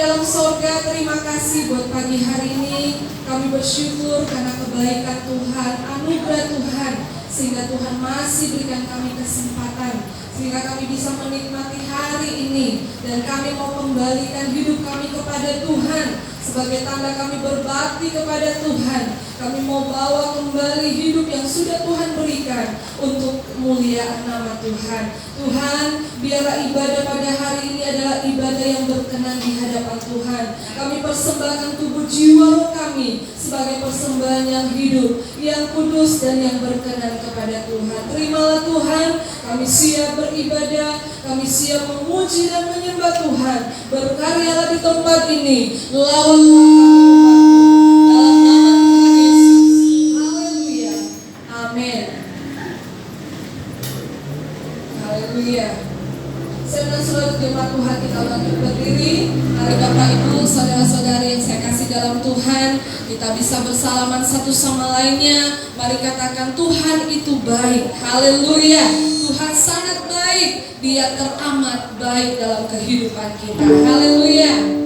dalam sorga, terima kasih buat pagi hari ini. Kami bersyukur karena kebaikan Tuhan, anugerah Tuhan, sehingga Tuhan masih berikan kami kesempatan, sehingga kami bisa menikmati hari ini. Dan kami mau kembalikan hidup kami kepada Tuhan, sebagai tanda kami berbakti kepada Tuhan. Kami mau bawa kembali hidup yang sudah Tuhan berikan untuk kemuliaan nama Tuhan. Tuhan, biarlah ibadah pada hari ini adalah ibadah yang berkenan di hadapan Tuhan. Kami persembahkan tubuh jiwa roh kami sebagai persembahan yang hidup, yang kudus dan yang berkenan kepada Tuhan. Terimalah Tuhan, kami siap beribadah, kami siap memuji dan menyembah Tuhan. Berkaryalah di tempat ini, lawanlah dalam nama Tuhan Yesus. Haleluya, amin. Haleluya. Senang selalu jemaat Tuhan, kita bangkit berdiri. Mari Bapak Ibu, saudara-saudari yang saya kasih dalam Tuhan, kita bisa bersalaman satu sama lainnya. Mari katakan, Tuhan itu baik. Haleluya. Tuhan sangat baik. Dia teramat baik dalam kehidupan kita. Haleluya.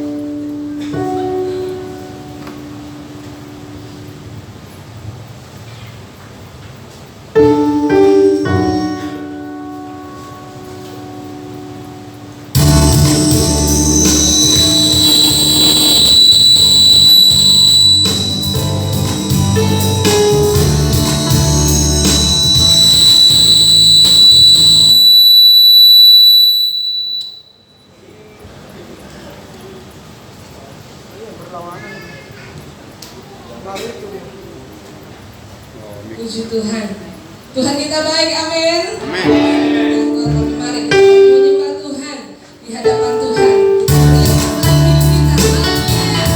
Puji Tuhan. Tuhan kita baik, amin. Amin. Mari kita menyembah Tuhan di hadapan Tuhan. Kita berikan hidup kita. Haleluya.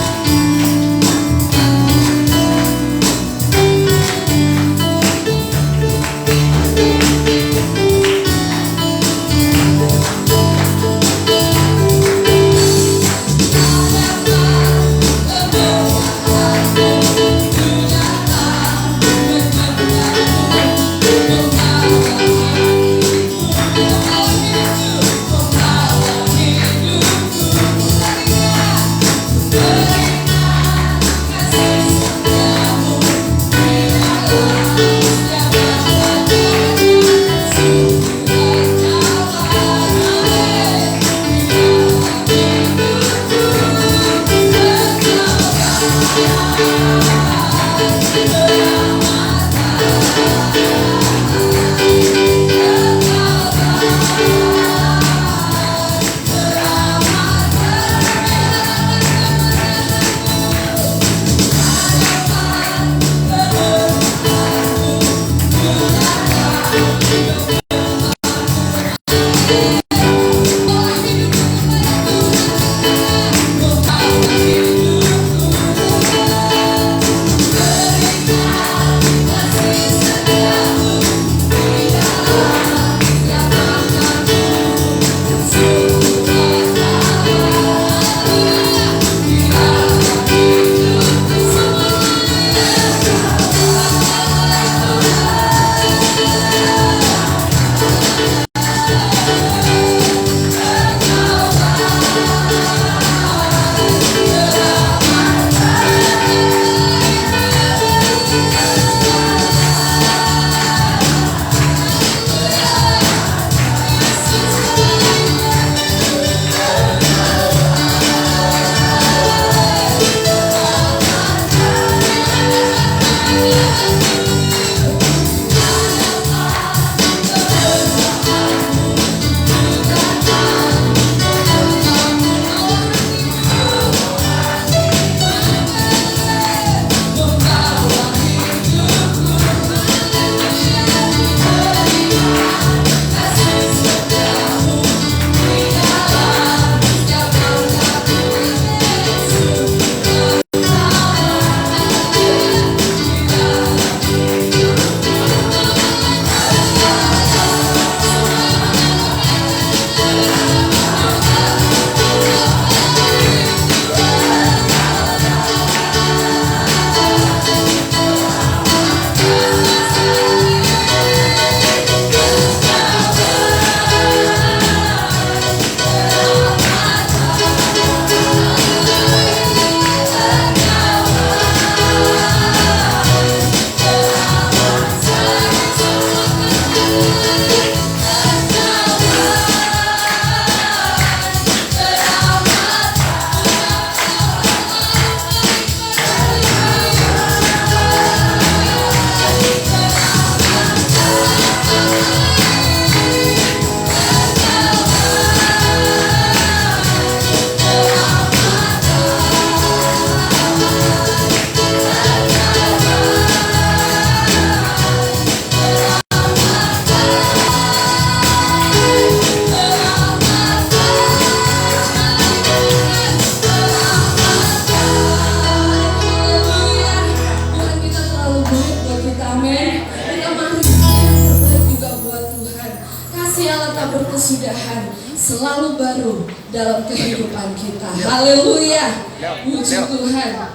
selalu baru dalam kehidupan kita. Haleluya. Puji Tuhan.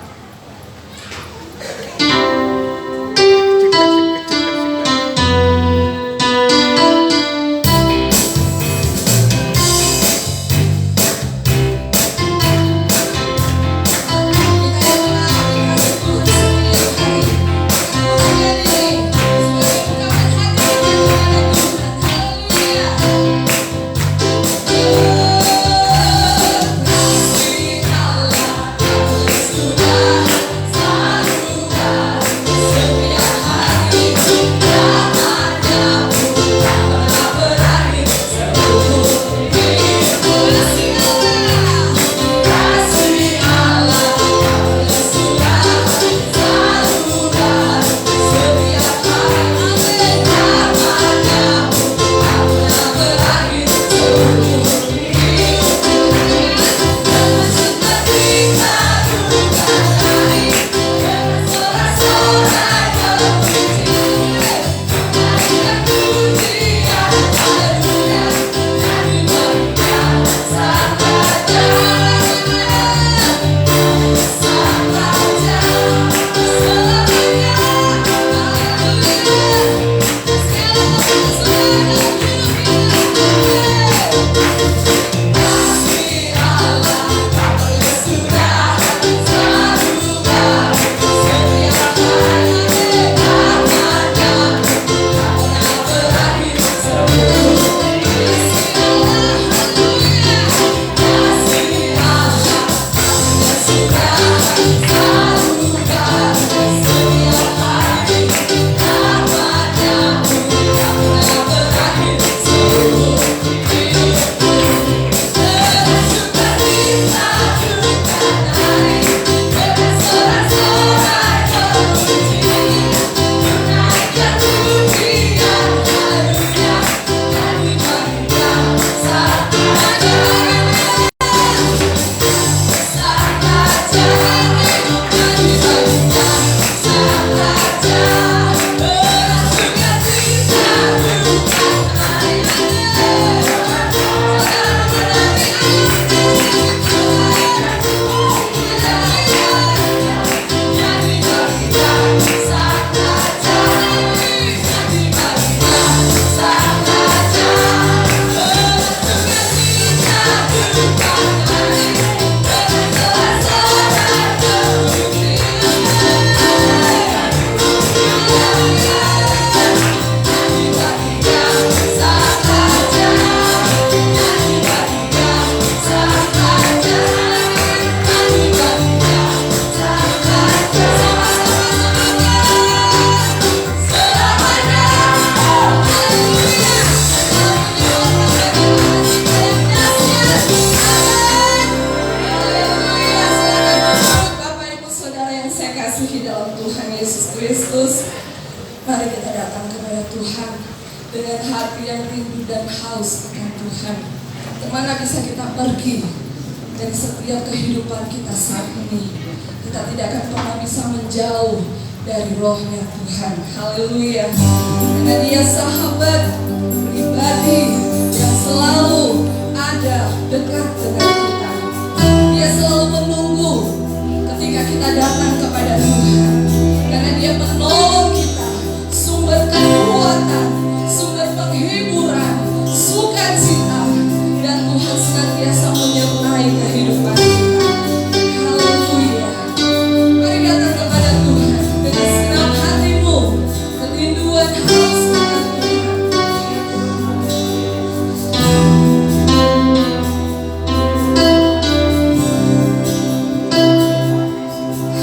Kemana bisa kita pergi dari setiap kehidupan kita saat ini? Kita tidak akan pernah bisa menjauh dari rohnya Tuhan. Haleluya. Karena Dia sahabat pribadi yang selalu ada dekat dengan kita. Dia selalu menunggu ketika kita datang kepada Tuhan. Karena Dia menolong kita, sumber kekuatan, sumber penghiburan, sukacita. Dan Tuhan senantiasa menyertai kehidupan kita. Haleluya. Mari datang kepada Tuhan dengan senang hatimu, kerinduan haus akan Tuhan.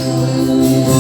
Haleluya.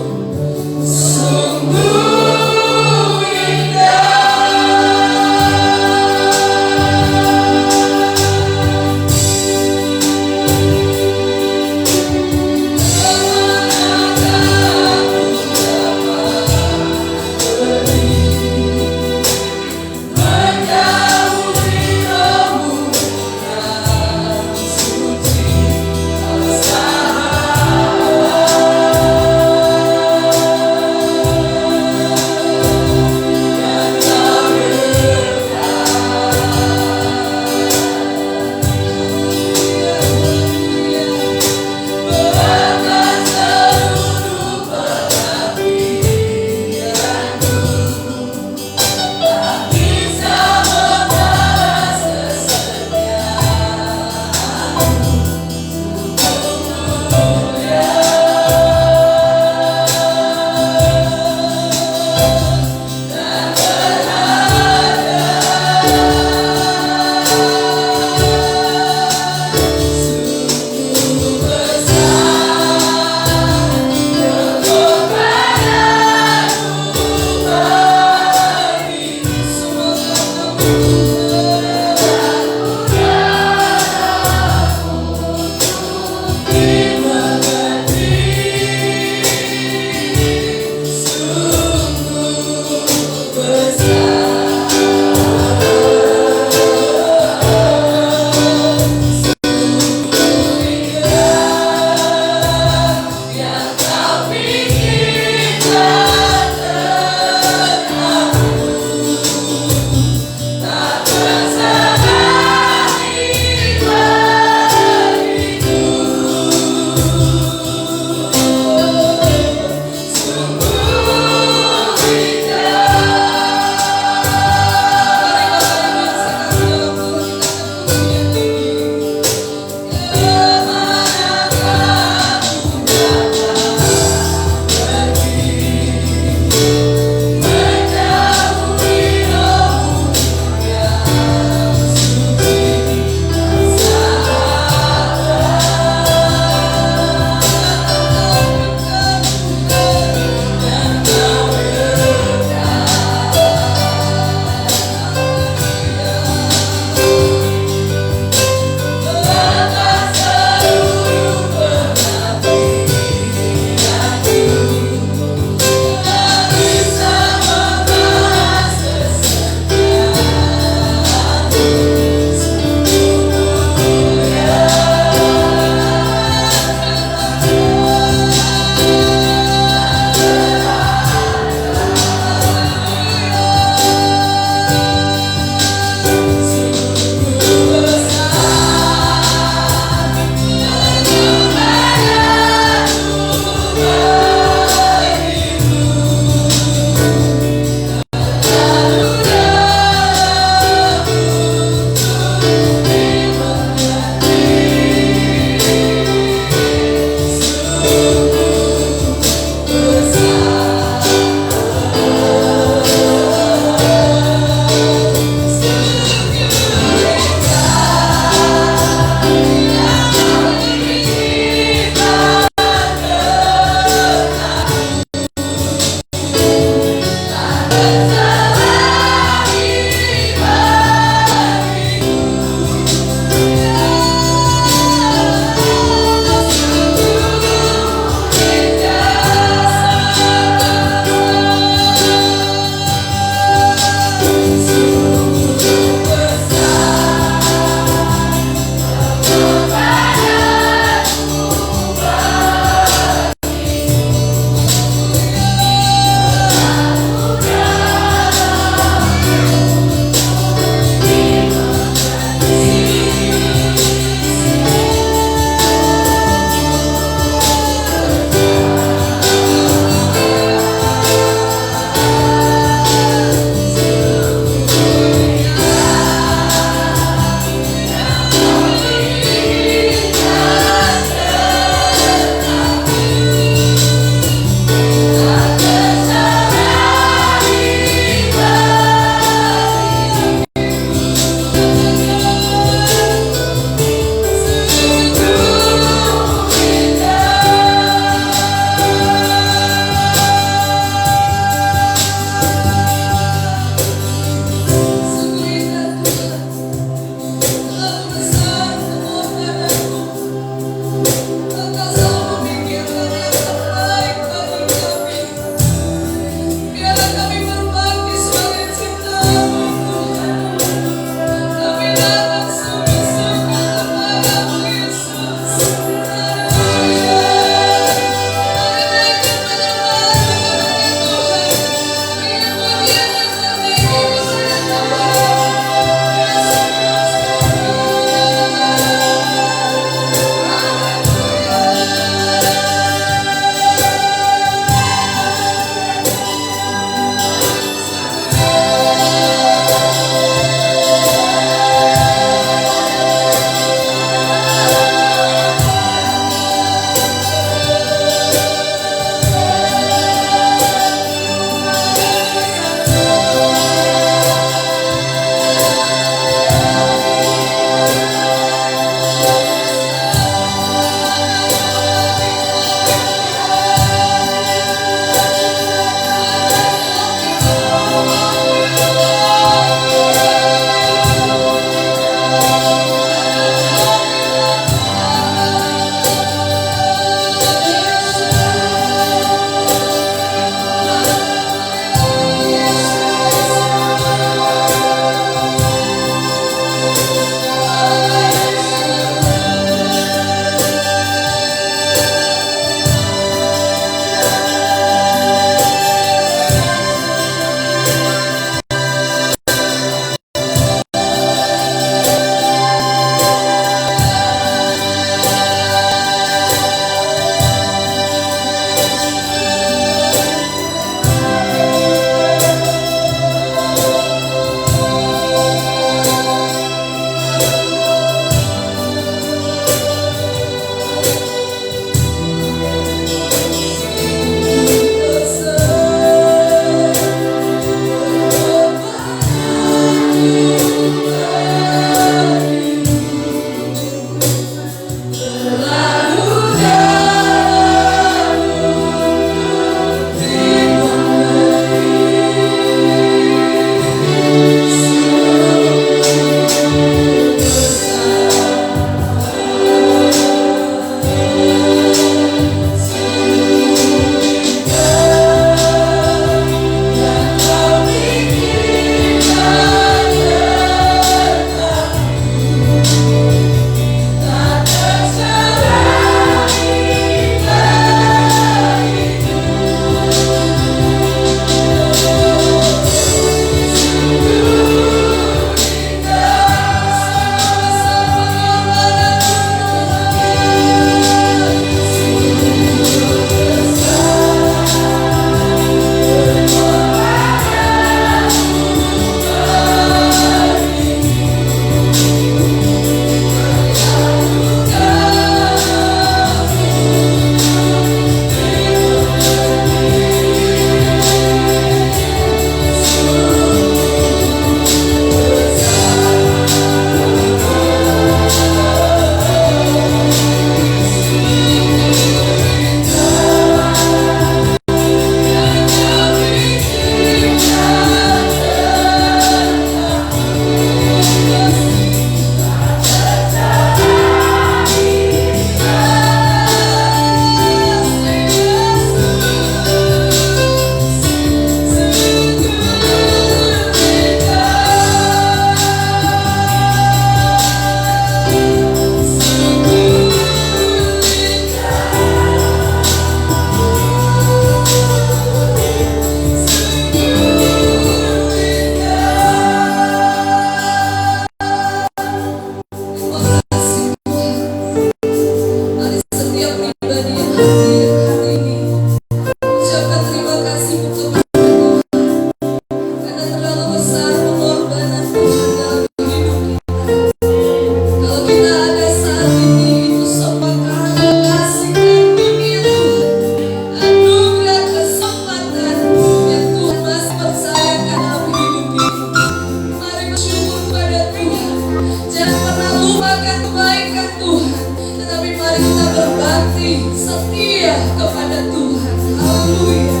Tuhan, tetapi mari kita berbakti setia kepada Tuhan. Haleluya,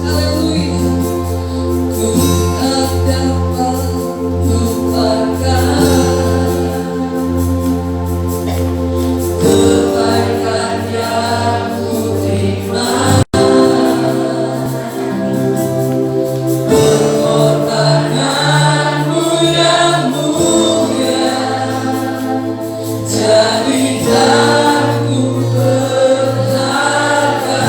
haleluya. Ku tak dapat lupakan kebaikan yang ku terima, pengorbananmu yang mulia, jadikanku berharga.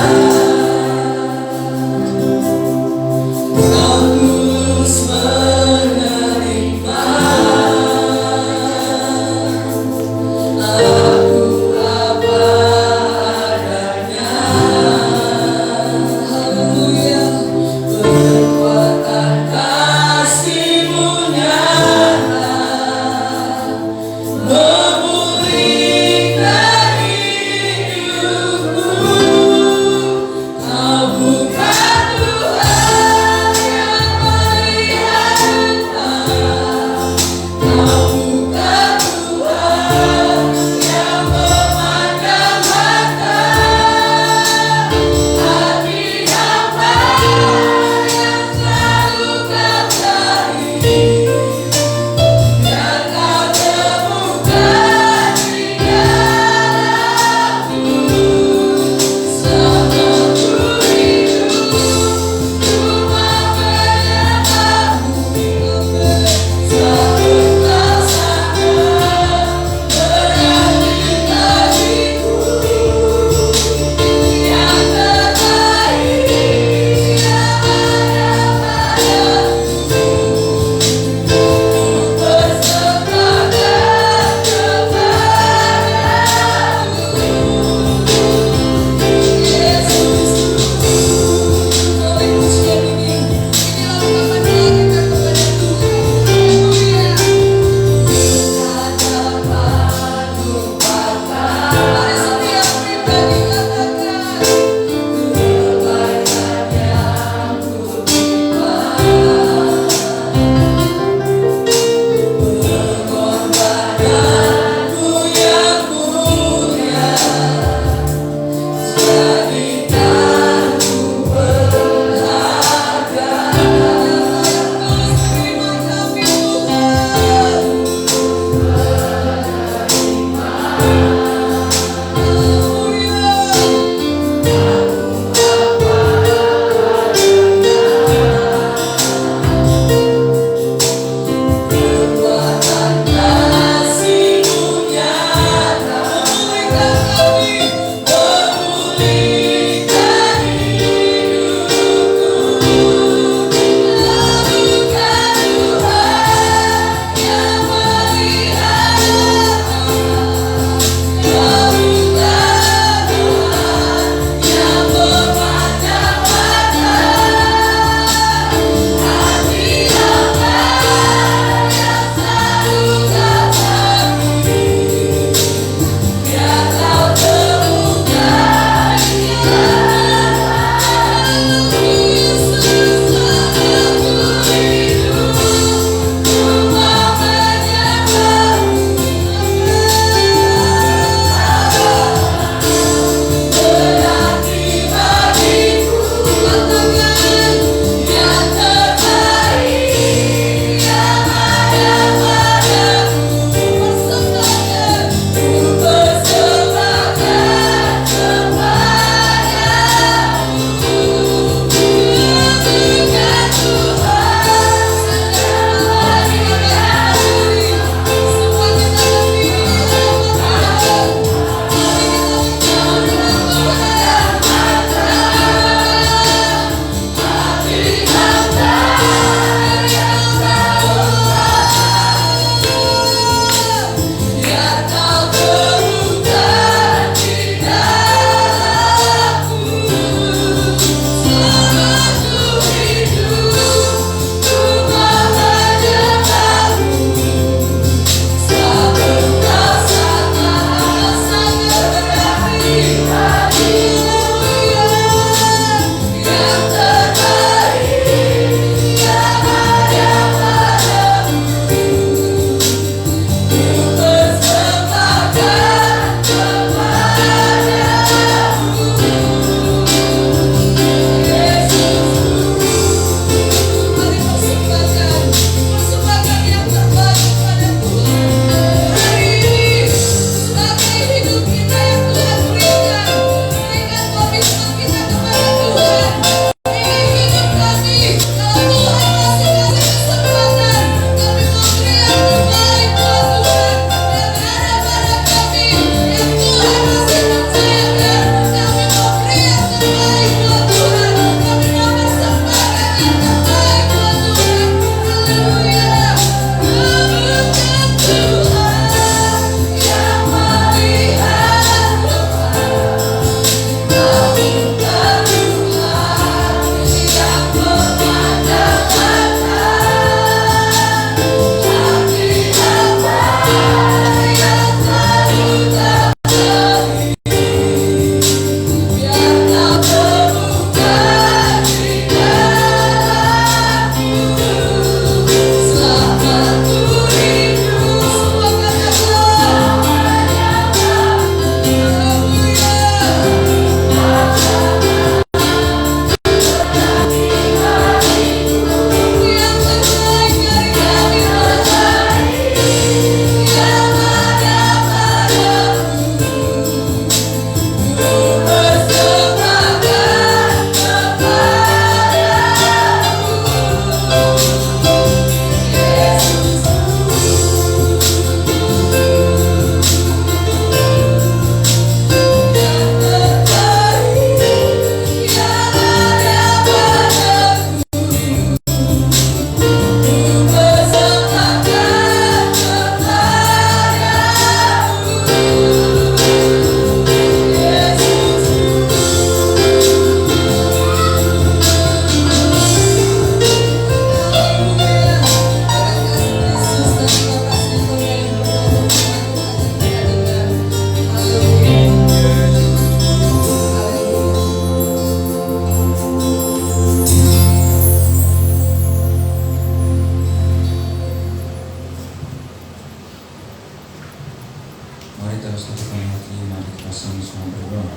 Mari kita satukan hati, mari kita sama-sama berdoa.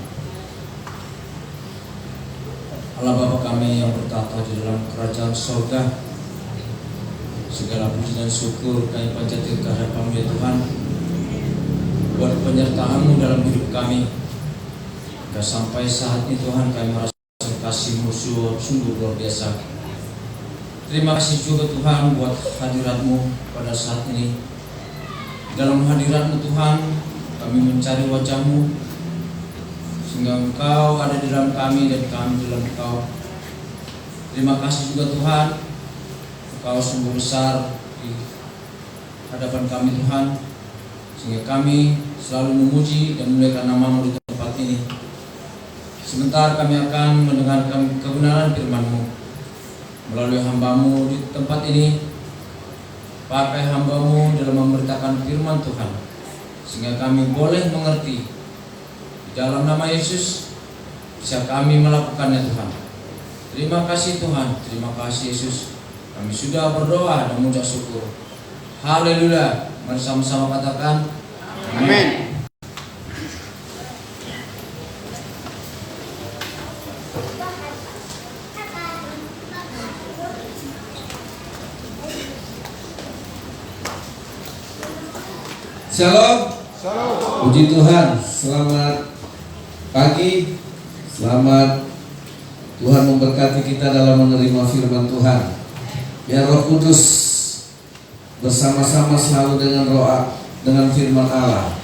Allah Bapa kami yang bertata di dalam kerajaan surga, segala puji dan syukur kami panjatkan kehadiran-Mu ya Tuhan, buat penyertaan-Mu dalam hidup kami. Hingga sampai saat ini Tuhan kami merasa kasih-Mu sungguh luar biasa. Terima kasih juga Tuhan buat hadirat-Mu pada saat ini. Dalam hadirat-Mu Tuhan kami mencari wajah-Mu, sehingga Engkau ada di dalam kami dan kami di dalam Engkau. Terima kasih juga Tuhan, Engkau sungguh besar di hadapan kami Tuhan, sehingga kami selalu memuji dan memuliakan nama-Mu di tempat ini. Sebentar kami akan mendengarkan kebenaran firman-Mu melalui hamba-Mu di tempat ini. Pakai hamba-Mu dalam memberitakan firman Tuhan, sehingga kami boleh mengerti. Di dalam nama Yesus bisa kami melakukannya Tuhan. Terima kasih Tuhan, terima kasih Yesus. Kami sudah berdoa dan mengucap syukur. Haleluya. Mari sama-sama katakan amin. Shalom. Puji Tuhan. Selamat pagi. Selamat Tuhan memberkati kita dalam menerima firman Tuhan. Biar Roh Kudus bersama-sama selalu dengan firman Allah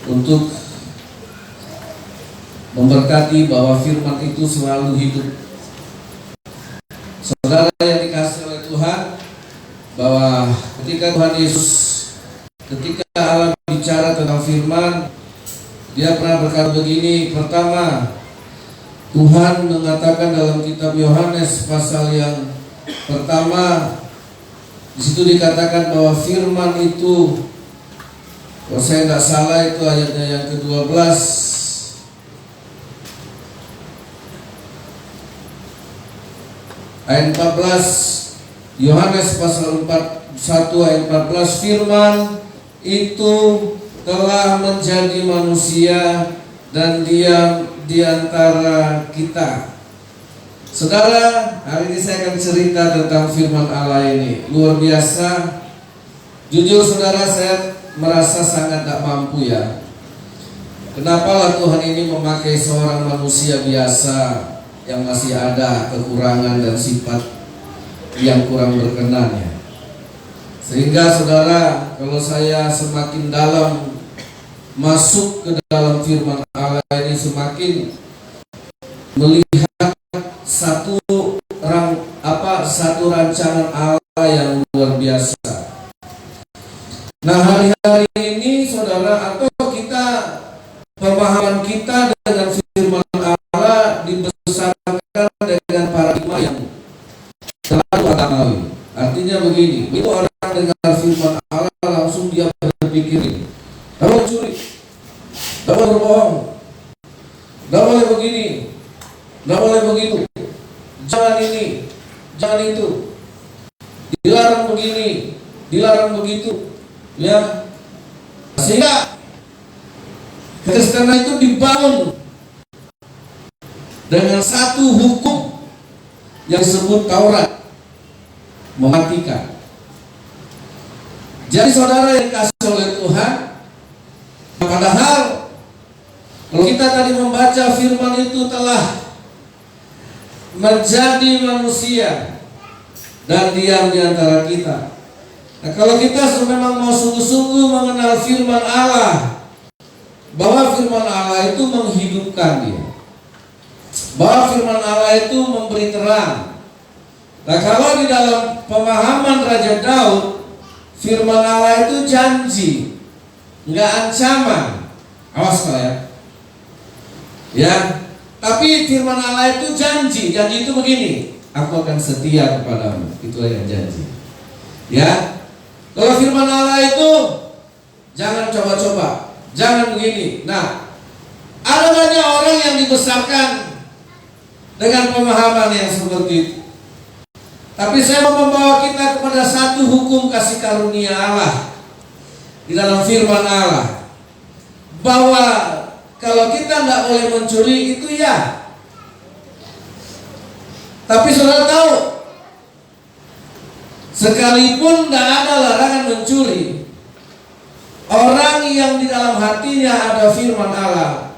untuk memberkati bahwa firman itu selalu hidup. Saudara yang dikasihi oleh Tuhan, bahwa ketika Tuhan Yesus, ketika Allah bicara tentang firman, Dia pernah berkata begini. Pertama, Tuhan mengatakan dalam kitab Yohanes pasal yang pertama, di situ dikatakan bahwa firman itu, kalau saya tidak salah itu ayatnya yang ke-12, ayat 14, Yohanes pasal 1 ayat 14, firman itu telah menjadi manusia dan diam di antara kita. Saudara, hari ini saya akan cerita tentang firman Allah ini. Luar biasa. Jujur saudara, saya merasa sangat tak mampu ya. Kenapa lah Tuhan ini memakai seorang manusia biasa yang masih ada kekurangan dan sifat yang kurang berkenan ya. Sehingga saudara, kalau saya semakin dalam masuk ke dalam firman Allah ini, semakin melihat satu rancangan Allah yang luar biasa. Nah, hari-hari ini saudara, atau kita, pemahaman kita dengan firman Allah dibesarkan dengan paradigma yang terlalu agamawi. Artinya begini, itu orang dengar firman Allah langsung dia berpikir, tak boleh curi, tak boleh berbohong, tak boleh begini, tak boleh begitu, jangan ini, jangan itu, dilarang begini, dilarang begitu, ya. Sehingga Kristen itu dibangun dengan satu hukum yang disebut Taurat, mematikan. Jadi saudara yang dikasihi oleh Tuhan, padahal kalau kita tadi membaca firman itu telah menjadi manusia dan diam di antara kita. Nah, kalau kita memang mau sungguh-sungguh mengenal firman Allah, bahwa firman Allah itu menghidupkan dia, bahwa firman Allah itu memberi terang. Nah, kalau di dalam pemahaman Raja Daud, firman Allah itu janji, enggak ancaman. Awas kau ya. Ya, tapi firman Allah itu janji. Janji itu begini, aku akan setia kepadamu. Itulah yang janji. Ya. Kalau firman Allah itu jangan coba-coba, jangan begini. Nah, ada banyak orang yang dibesarkan dengan pemahaman yang seperti itu. Tapi saya mau membawa kita kepada satu hukum kasih karunia Allah di dalam firman Allah. bahwa kalau kita tidak boleh mencuri itu ya. Tapi saudara tahu, sekalipun tidak ada larangan mencuri, orang yang di dalam hatinya ada firman Allah,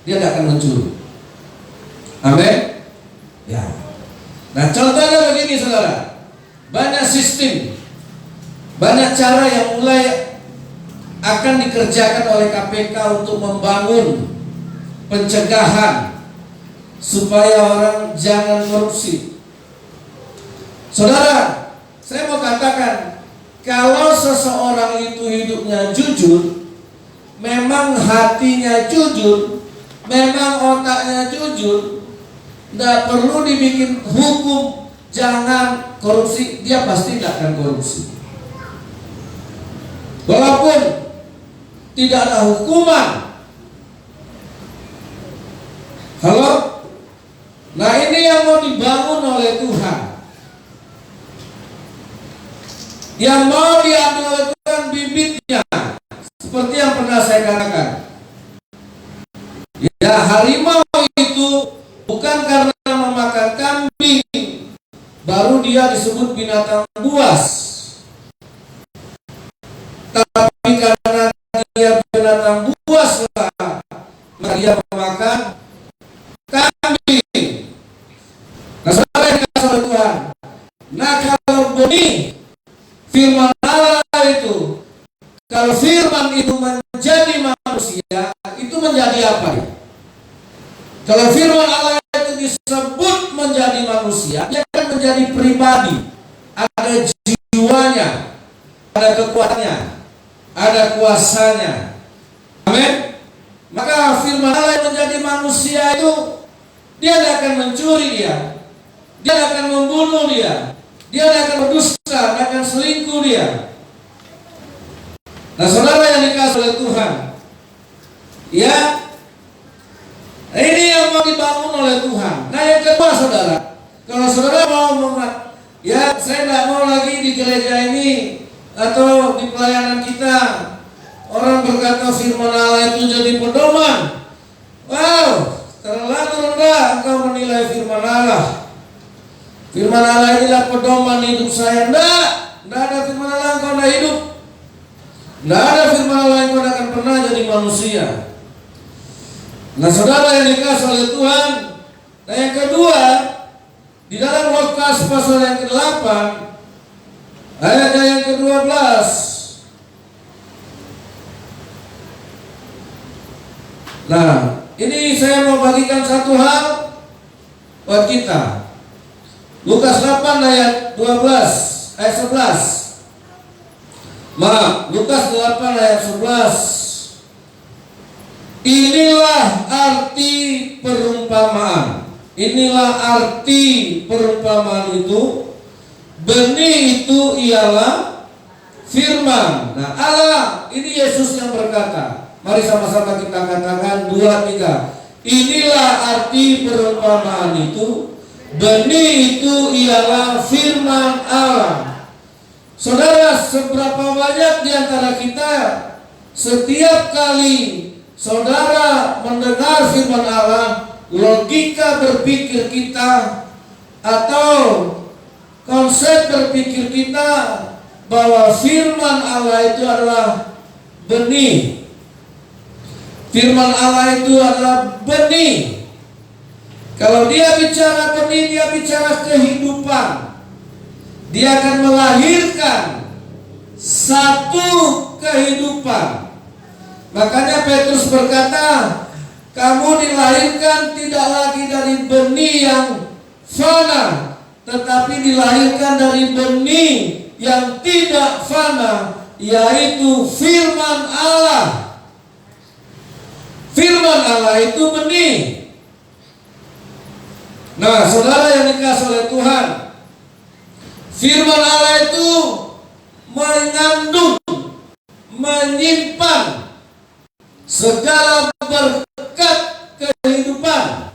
dia tidak akan mencuri. Amin. Ya. Nah, contohnya begini saudara, banyak sistem, banyak cara yang mulai akan dikerjakan oleh KPK untuk membangun pencegahan supaya orang jangan korupsi. Saudara, saya mau katakan, kalau seseorang itu hidupnya jujur, memang hatinya jujur, memang otaknya jujur, tidak perlu dibikin hukum jangan korupsi, dia pasti tidak akan korupsi. Walaupun tidak ada hukuman. Halo? Nah, ini yang mau dibangun oleh Tuhan, yang mau diambil oleh Tuhan bibitnya. Seperti yang pernah saya katakan, ya, harimau itu bukan karena memakan kambing baru dia disebut binatang buas, tapi karena dia binatang buas lah dia memakan kambing. Nah, saudara yang dikasihi oleh Tuhan, nah kalau benih firman Allah itu, kalau firman itu menjadi manusia, itu menjadi apa ya? Kalau firman Allah itu disebut menjadi manusia, dia akan menjadi pribadi, ada jiwanya, ada kekuatannya, ada kuasanya. Amin. Maka firman Allah yang menjadi manusia itu, dia tidak akan mencuri, dia tidak akan membunuh, dia tidak akan berdusta, tidak akan selingkuh dia. Nah, saudara yang dikasihi oleh Tuhan, ya, ini yang mau dibangun oleh Tuhan. Nah, yang kedua saudara, kalau saudara mau ya, saya tidak mau lagi di gereja ini atau di pelayanan kita orang berkata firman Allah itu jadi pedoman. Wow, terlalu rendah engkau menilai firman Allah. Firman Allah inilah pedoman hidup saya. Tidak ada firman Allah engkau tidak hidup. Tidak ada firman Allah yang kau akan pernah jadi manusia. Nah, saudara yang dikasihi oleh Tuhan, nah yang kedua, di dalam Lukas pasal yang ke-8 ayatnya yang ke-12, nah ini saya mau bagikan satu hal buat kita. Lukas 8 ayat 12, ayat 11. Maaf, Lukas 8 ayat 11. Inilah arti perumpamaan. Inilah arti perumpamaan itu. Benih itu ialah firman. Nah, Allah, ini Yesus yang berkata. Mari sama-sama kita katakan 2, 3. Inilah arti perumpamaan itu. Benih itu ialah firman Allah. Saudara, seberapa banyak di antara kita setiap kali saudara mendengar firman Allah, logika berpikir kita atau konsep berpikir kita bahwa firman Allah itu adalah benih. Firman Allah itu adalah benih. Kalau dia bicara benih, dia bicara kehidupan. Dia akan melahirkan satu kehidupan. Makanya Petrus berkata, kamu dilahirkan tidak lagi dari benih yang fana, tetapi dilahirkan dari benih yang tidak fana, yaitu firman Allah. Firman Allah itu benih. Nah, saudara yang dikasihi oleh Tuhan, firman Allah itu mengandung, menyimpan segala berkat kehidupan.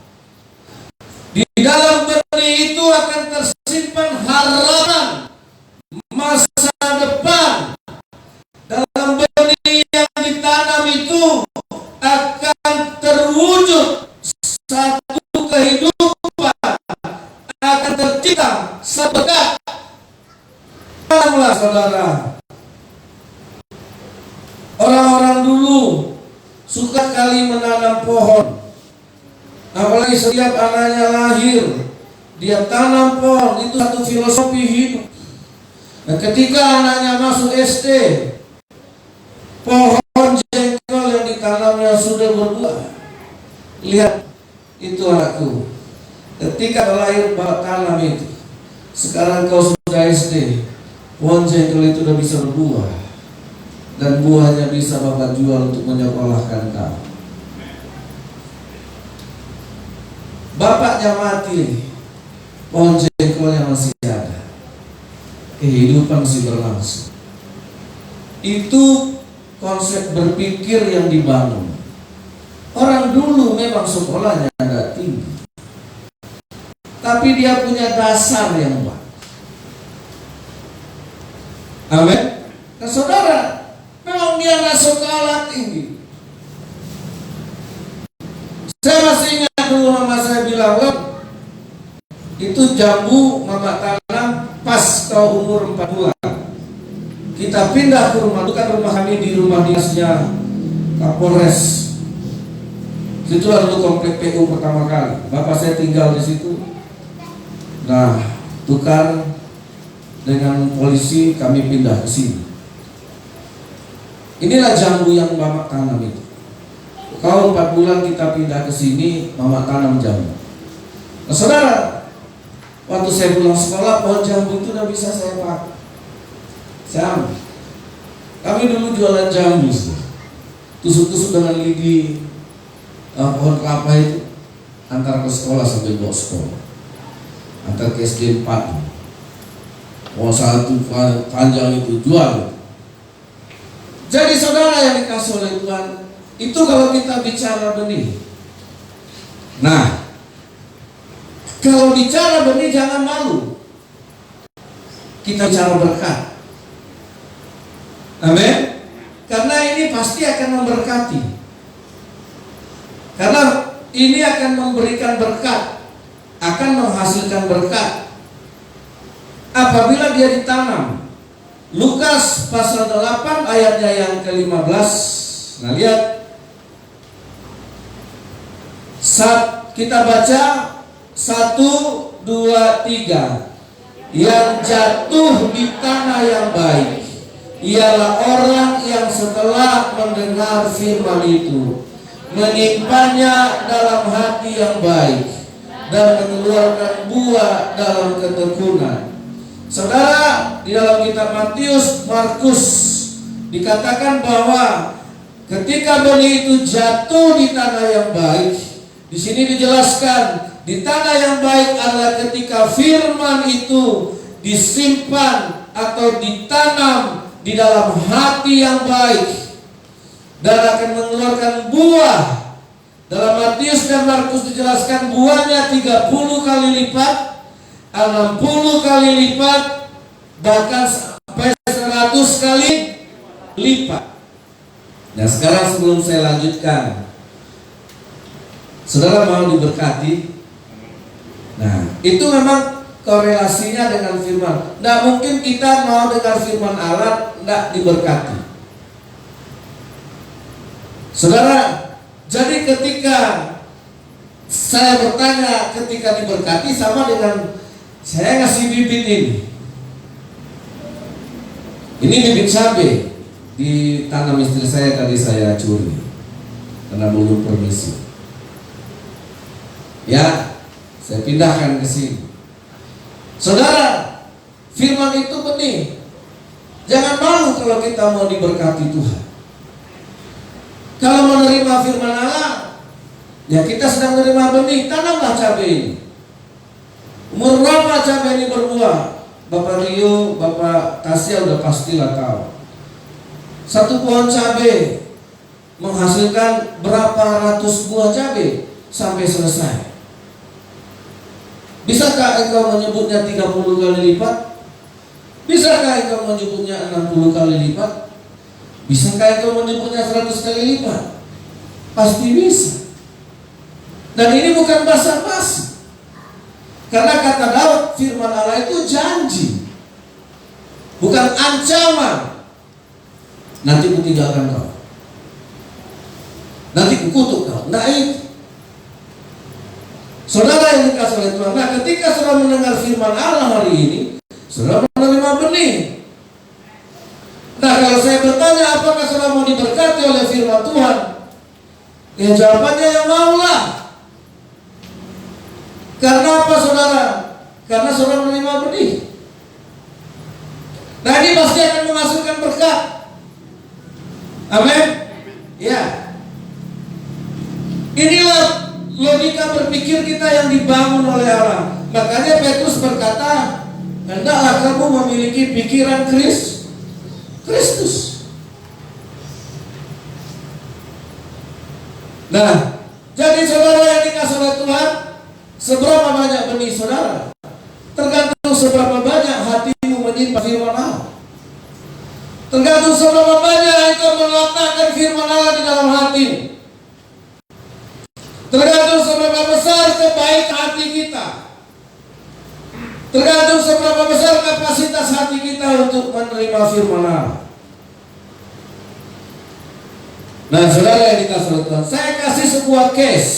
Di dalam benih itu akan tersimpan harapan masa depan. Dalam benih yang ditanam itu wujud satu kehidupan akan tercipta sedekat. Tanamlah saudara. Orang-orang dulu suka kali menanam pohon. Apalagi setiap anaknya lahir, dia tanam pohon. Itu satu filosofi hidup. Nah, ketika anaknya masuk SD, pohon jengkol yang ditanamnya sudah berbuah. Lihat, itu anakku. Ketika lahir bapak tanam itu. Sekarang kau sudah SD, pohon jengkol itu sudah bisa berbuah. Dan buahnya bisa bapak jual untuk menyekolahkan kau. Bapaknya mati, pohon jengkolnya masih ada. Kehidupan masih berlangsung. Itu konsep berpikir yang dibangun. Orang dulu memang sekolahnya tidak tinggi, tapi dia punya dasar yang baik. Amin. Nah saudara, memang dia tidak sekolah tinggi. Saya masih ingat dulu mama saya bilang, itu jambu mama tanam pas kau umur 4 bulan. Kita pindah ke rumah, bukan rumah kami di rumah dinasnya Kapolres. Situlah dulu komplek PU pertama kali. Bapak saya tinggal di situ. Nah, tukar dengan polisi kami pindah ke sini. Inilah jambu yang mama tanam itu. Kalau 4 bulan kita pindah ke sini, mama tanam jambu. Nah saudara, waktu saya pulang sekolah, pohon jambu itu udah bisa saya pakai. Jambu. Kami dulu jualan jambu, tusuk-tusuk dengan lidi pohon kelapa itu, antar ke sekolah sambil bawa sekolah, antar ke SD 4. Mau satu panjang itu jual. Jadi saudara yang dikasih oleh Tuhan, itu kalau kita bicara benih. Nah, kalau bicara benih jangan malu. Kita bicara berkat. Amin. Karena ini pasti akan memberkati. Karena ini akan memberikan berkat, akan menghasilkan berkat apabila dia ditanam. Lukas pasal 8 ayatnya yang ke-15. Nah lihat, kita baca 1, 2, 3. Yang jatuh di tanah yang baik ialah orang yang setelah mendengar firman itu menimpanya dalam hati yang baik dan mengeluarkan buah dalam ketekunan. Saudara, di dalam kitab Matius, Markus dikatakan bahwa ketika benih itu jatuh di tanah yang baik, di sini dijelaskan di tanah yang baik adalah ketika firman itu disimpan atau ditanam di dalam hati yang baik dan akan mengeluarkan buah. Dalam Matius dan Markus dijelaskan buahnya 30 kali lipat, 60 kali lipat, bahkan sampai 100 kali lipat. Nah sekarang sebelum saya lanjutkan, saudara mau diberkati? Nah itu memang korelasinya dengan firman. Tidak mungkin kita mau dengar firman Allah tidak diberkati. Saudara, jadi ketika saya bertanya ketika diberkati sama dengan saya ngasih bibit ini. Ini bibit cabai ditanam istri saya, tadi saya curi karena belum permisi. Ya, saya pindahkan ke sini. Saudara, firman itu benih. Jangan malu kalau kita mau diberkati Tuhan. Kalau menerima firman Allah, ya kita sedang menerima benih, tanamlah cabai ini. Umur berapa cabai ini berbuah? Bapak Rio, Bapak Tasya udah pastilah tahu. Satu pohon cabai menghasilkan berapa ratus buah cabai sampai selesai. Bisakah engkau menyebutnya 30 kali lipat? Bisakah engkau menyebutnya 60 kali lipat? Bisakah engkau menyebutnya 100 kali lipat? Pasti bisa. Dan ini bukan basa-basi. Karena kata Daud, firman Allah itu janji, bukan ancaman. Nanti ku tinggalkan kau, nanti ku kutuk kau. Nah itu, saudara yang dikasih oleh Tuhan. Nah ketika saudara mendengar firman Allah hari ini, saudara menerima benih. Nah kalau saya bertanya apakah saudara mau diberkati oleh firman Tuhan, ya jawabannya ya maulah. Karena apa saudara? Karena saudara menerima benih. Nah ini pasti akan menghasilkan berkat. Amin. Ya. Inilah logika berpikir kita yang dibangun oleh Allah. Makanya Petrus berkata, hendaklah kamu memiliki pikiran Kristus. Nah, jadi saudara yang dikasih oleh Tuhan, seberapa banyak benih saudara? Tergantung seberapa banyak hatimu menyimpan firman Allah. Tergantung seberapa banyak engkau meletakkan firman Allah di dalam hatimu. Tergantung seberapa besar kebaikan hati kita. Tergantung seberapa besar kapasitas hati kita untuk menerima firman Allah. Nah saudara yang dikasih oleh Tuhan, saya kasih sebuah case.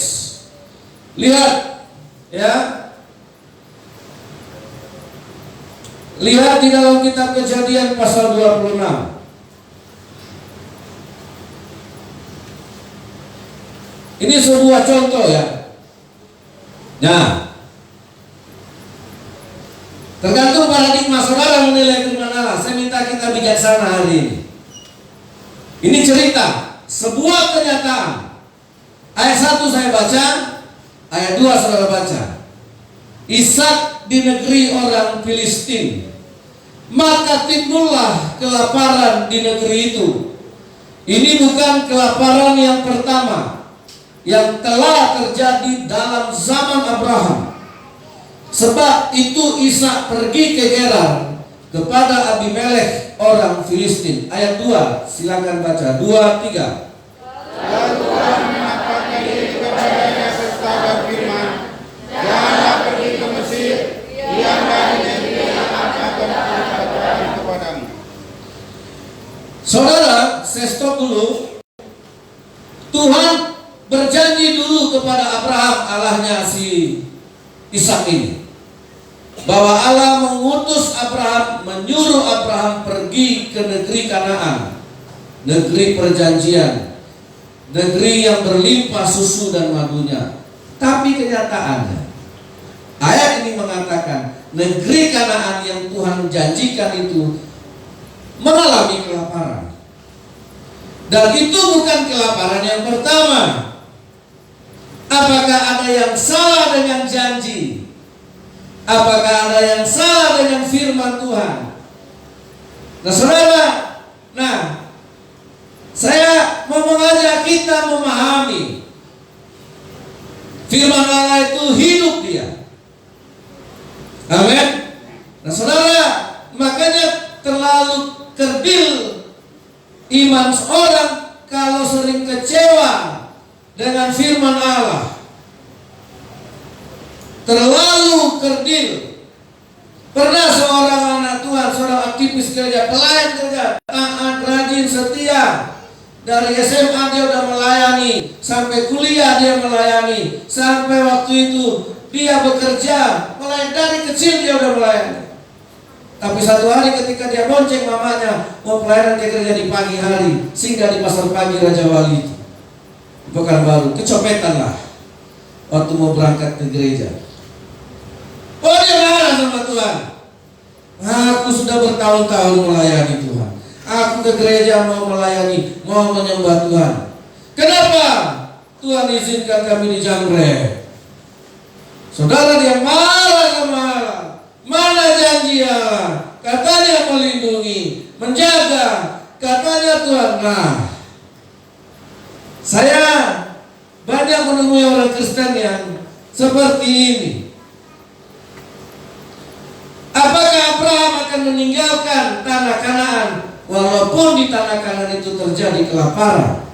Lihat, ya. Lihat di dalam kitab Kejadian pasal 26. Ini sebuah contoh ya. Nah, tergantung paradigma saudara menilai firman Allah. Saya minta kita bijaksana hari ini. Ini cerita, sebuah kenyataan. Ayat 1 saya baca, ayat 2 saudara baca. Ishak di negeri orang Filistin, maka timbullah kelaparan di negeri itu. Ini bukan kelaparan yang pertama yang telah terjadi dalam zaman Abraham. Sebab itu Ishak pergi ke Gerar kepada Abimelek orang Filistin. Ayat 2, silakan baca. 2, 3. Lalu Tuhan menampakkan diri kepadanya serta berfirman, janganlah pergi ke Mesir, diamlah di negeri yang akan kukatakan kepadamu. Saudara, saya stop dulu. Tuhan berjanji dulu kepada Abraham, Allahnya si Ishak ini, bahwa Allah mengutus Abraham, menyuruh Abraham pergi ke negeri Kanaan, negeri perjanjian, negeri yang berlimpah susu dan madunya. Tapi kenyataannya, ayat ini mengatakan negeri Kanaan yang Tuhan janjikan itu mengalami kelaparan. Dan itu bukan kelaparan yang pertama. Apakah ada yang salah dengan janji? Apakah ada yang salah dengan firman Tuhan? Nah saudara, saya mau mengajak kita memahami firman Allah itu hidup dia. Amin. Nah saudara, makanya terlalu kerdil iman seorang kalau sering kecewa dengan firman Allah. Terlalu kerdil. Pernah seorang anak Tuhan, seorang aktivis gereja, pelayan gereja, taat, rajin, setia. Dari SMA dia udah melayani, sampai kuliah dia melayani, sampai waktu itu dia bekerja, melayani dari kecil dia udah melayani. Tapi satu hari ketika dia bonceng mamanya mau pelayanan dia kerja di pagi hari, singgah di pasar pagi Raja Wali itu, Pekanbaru, kecopetan lah waktu mau berangkat ke gereja. Oh dia marah sama Tuhan. Aku sudah bertahun-tahun melayani Tuhan. Aku ke gereja mau melayani, mau menyembah Tuhan. Kenapa Tuhan izinkan kami dijamret? Saudara, dia marah sama Allah. Mana janji Allah? Katanya melindungi, menjaga. Katanya Tuhan. Nah, saya banyak menemui orang Kristen yang seperti ini. Apakah Abraham akan meninggalkan tanah Kanaan walaupun di tanah Kanaan itu terjadi kelaparan?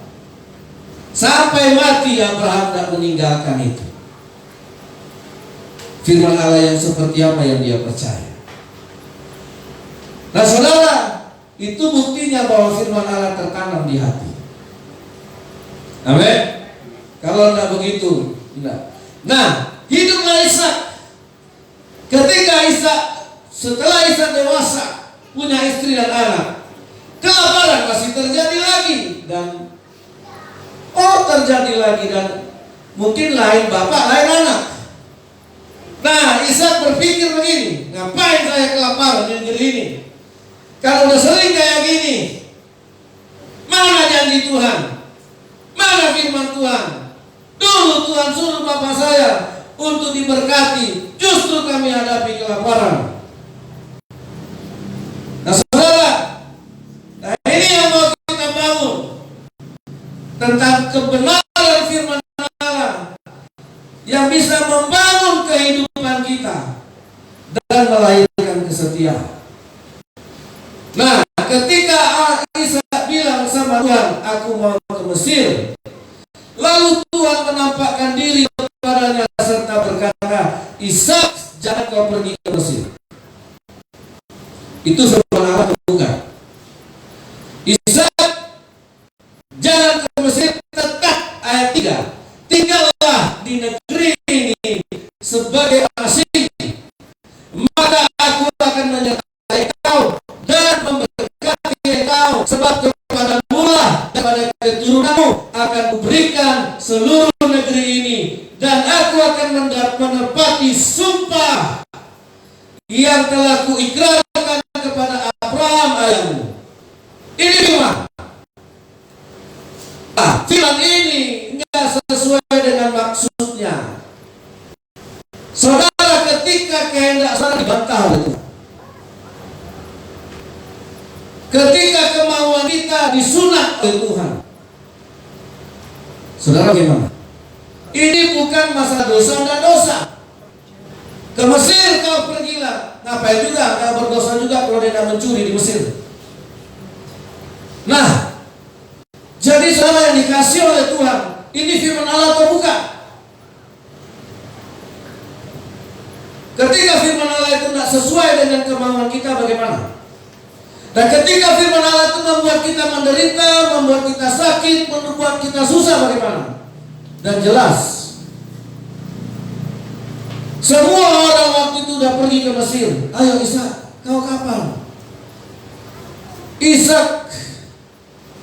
Sampai mati Abraham tidak meninggalkan itu. firman Allah yang seperti apa yang dia percaya. Nah saudara, itu buktinya bahwa firman Allah tertanam di hati. Amin. Kalau tidak begitu, tidak. Nah, hiduplah Ishak. Ketika setelah Ishak dewasa, punya istri dan anak, kelaparan masih terjadi lagi dan terjadi lagi dan mungkin lain bapak, lain anak. Nah, Ishak berpikir begini, ngapain saya kelaparan di negeri ini? Kalau udah sering kayak gini, mana janji Tuhan? Mana firman Tuhan? Dulu Tuhan suruh bapak saya untuk diberkati, justru kami hadapi kelaparan. Nah saudara, ini yang mau kita bangun tentang kebenaran firman Allah yang bisa membangun kehidupan kita dan melahirkan kesetiaan. Nah, ketika Ishak bilang sama Tuhan, aku mau ke Mesir, lalu Tuhan menampakkan diri kepadanya serta berkata, Ishak, jangan kau pergi ke Mesir. Itu firman Allah atau bukan? Ishak, jangan ke Mesir, tetap ayat 3. Tinggallah di negeri ini sebagai asing, maka aku akan menyertai kau dan memberkati kau, sebab kepada mula kepada keturunanmu akan kuberikan seluruh negeri ini, dan aku akan menepati sumpah yang telah kuikrarkan kepada Abraham ayahmu. Ini firman. Firman ini enggak sesuai dengan maksudnya. Saudara, ketika kehendak saudara dibantah oleh Tuhan, ketika kemauan kita disunat oleh Tuhan, saudara gimana? Ini bukan masalah dosa dan dosa. Ke Mesir kau pergilah, ngapain juga kau berdosa juga kalau dia mencuri di Mesir. Nah, jadi saudara yang dikasih oleh Tuhan, ini firman Allah atau bukan? Ketika firman Allah itu tidak sesuai dengan kemauan kita, bagaimana? Dan ketika firman Allah itu membuat kita menderita, membuat kita sakit, membuat kita susah, bagaimana? Dan jelas, semua orang waktu itu sudah pergi ke Mesir. Ayo Ishak, kau kapan? Ishak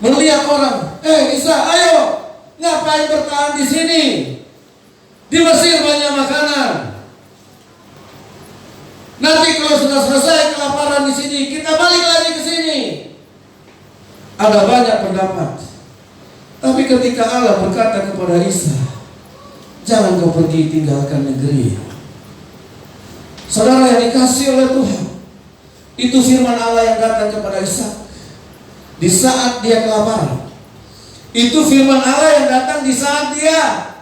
melihat orang, Ishak, ayo, ngapain bertahan di sini? Di Mesir banyak makanan. Nanti kalau sudah selesai kelaparan di sini, kita balik lagi ke sini. Ada banyak pendapat. Tapi ketika Allah berkata kepada Ishak, jangan kau pergi tinggalkan negeri. Saudara yang dikasih oleh Tuhan, itu firman Allah yang datang kepada Ishak di saat dia kelaparan. Itu firman Allah yang datang di saat dia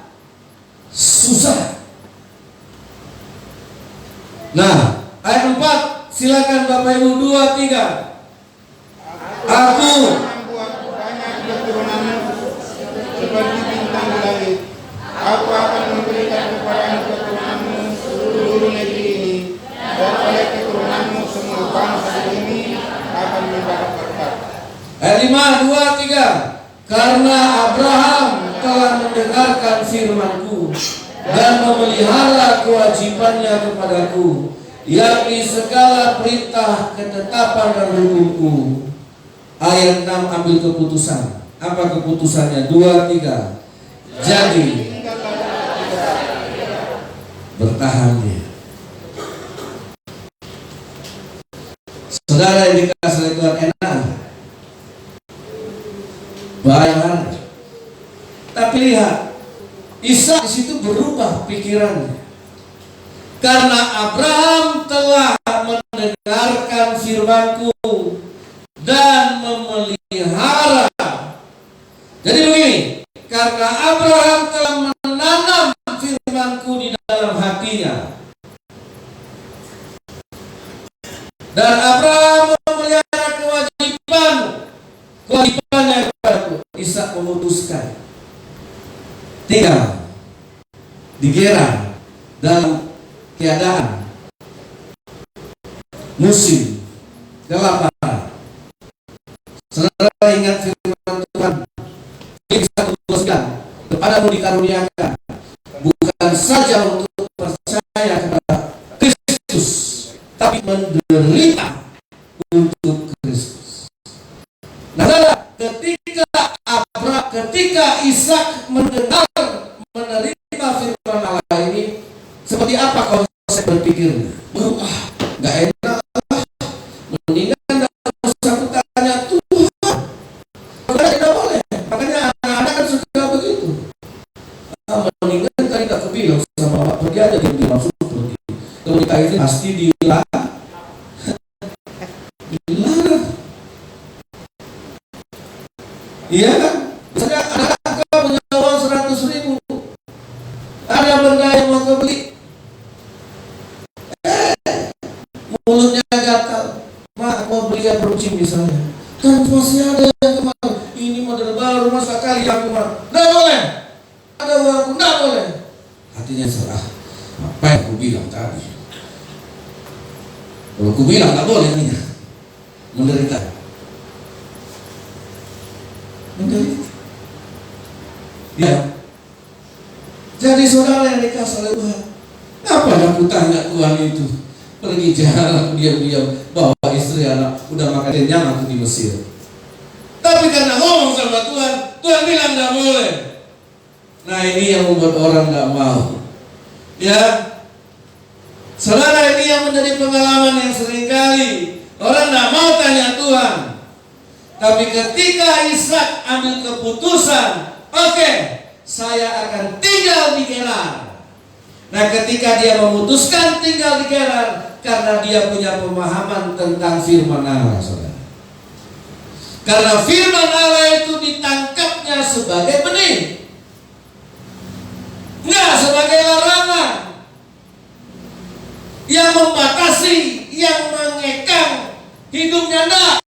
susah. Nah, ayat 4, silakan Bapak Ibu, 2, 3. Aku membuat banyak keturunanmu seperti bintang di langit. Aku akan memberikan kepada keturunanmu seluruh negeri ini, dan oleh keturunanmu semua bangsa ini akan mendapat berkat. ayat 5, 2, 3. Karena Abraham telah mendengarkan firman-Ku dan memelihara kewajibannya kepadaku, yakni segala perintah, ketetapan dan hukum-Ku. Ayat 6, ambil keputusan. Apa keputusannya? 2, 3. Jadi bertahan dia. Saudara yang dikasih oleh Tuhan, enak, bayar. Tapi lihat, Ishak di situ berubah pikirannya. Karena Abraham telah mendengarkan firman-Ku dan memelihara. Jadi begini, karena Abraham telah menanam firman-Ku di dalam hatinya, dan Abraham memelihara kewajibannya kepadaku, Ishak memutuskan tinggal di Gerar dalam ketiadaan, musim, kelaparan. Saudara ingat firman Tuhan, ini bisa tugaskan kepadamu dikaruniakan bukan saja untuk percaya kepada Kristus, tapi menderita untuk Kristus. Nah, ketika Ishak mendengar menerima firman Allah ini, seperti apa konsep berpikirnya? Gak enak, mendingan aku tanya Tuhan. Tidak boleh, makanya anak-anak kan suka begitu. Mendingan tadi gak kebilang sama Bapak, pergi aja dia langsung pergi. Kalau kita itu pasti dilarang. Iya kan? Misalnya anak punya uang 100.000, ada benda yang mau kebeli, mulutnya gatal, mak mau belikan perucing misalnya, kan masih ada yang kemarin, ini model baru masa kali aku mah, nggak boleh, ada uangku nggak boleh, hatinya serah, apa yang aku bilang tadi, kalau aku bilang nggak boleh nih, menderita. Ya. Jadi saudara yang dikasih oleh Tuhan, apa aku tanya Tuhan itu? Pergi jalan diam-diam bawa istri anak, udah makan kenyang aku di Mesir. Tapi karena ngomong sama Tuhan, Tuhan bilang nggak boleh. Nah ini yang membuat orang nggak mau. Ya, saudara, ini yang menjadi pengalaman yang seringkali orang nggak mau tanya Tuhan. Tapi ketika Ishak ambil keputusan, oke, saya akan tinggal di Gerar. Nah, ketika dia memutuskan tinggal di Gerar, karena dia punya pemahaman tentang firman Allah, saudara. Karena firman Allah itu ditangkapnya sebagai benih, nggak sebagai larangan yang membatasi, yang mengekang hidupnya, enggak.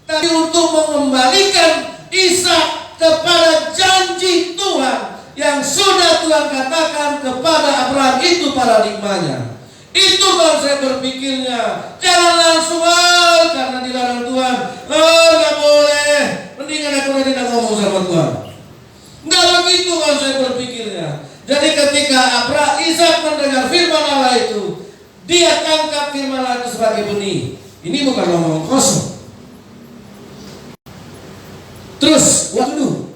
Tapi untuk mengembalikan Ishak kepada janji Tuhan yang sudah Tuhan katakan kepada Abraham, itu paradigmanya. Itu konsep berpikirnya. Jangan langsung karena dilarang Tuhan, nggak boleh, mendingan aku nanti tidak ngomong sama Tuhan. Nggak begitu konsep berpikirnya. Jadi ketika Ishak mendengar firman Allah itu, dia tangkap firman Allah itu sebagai benih. Ini bukan ngomong kosong. Terus, waduh,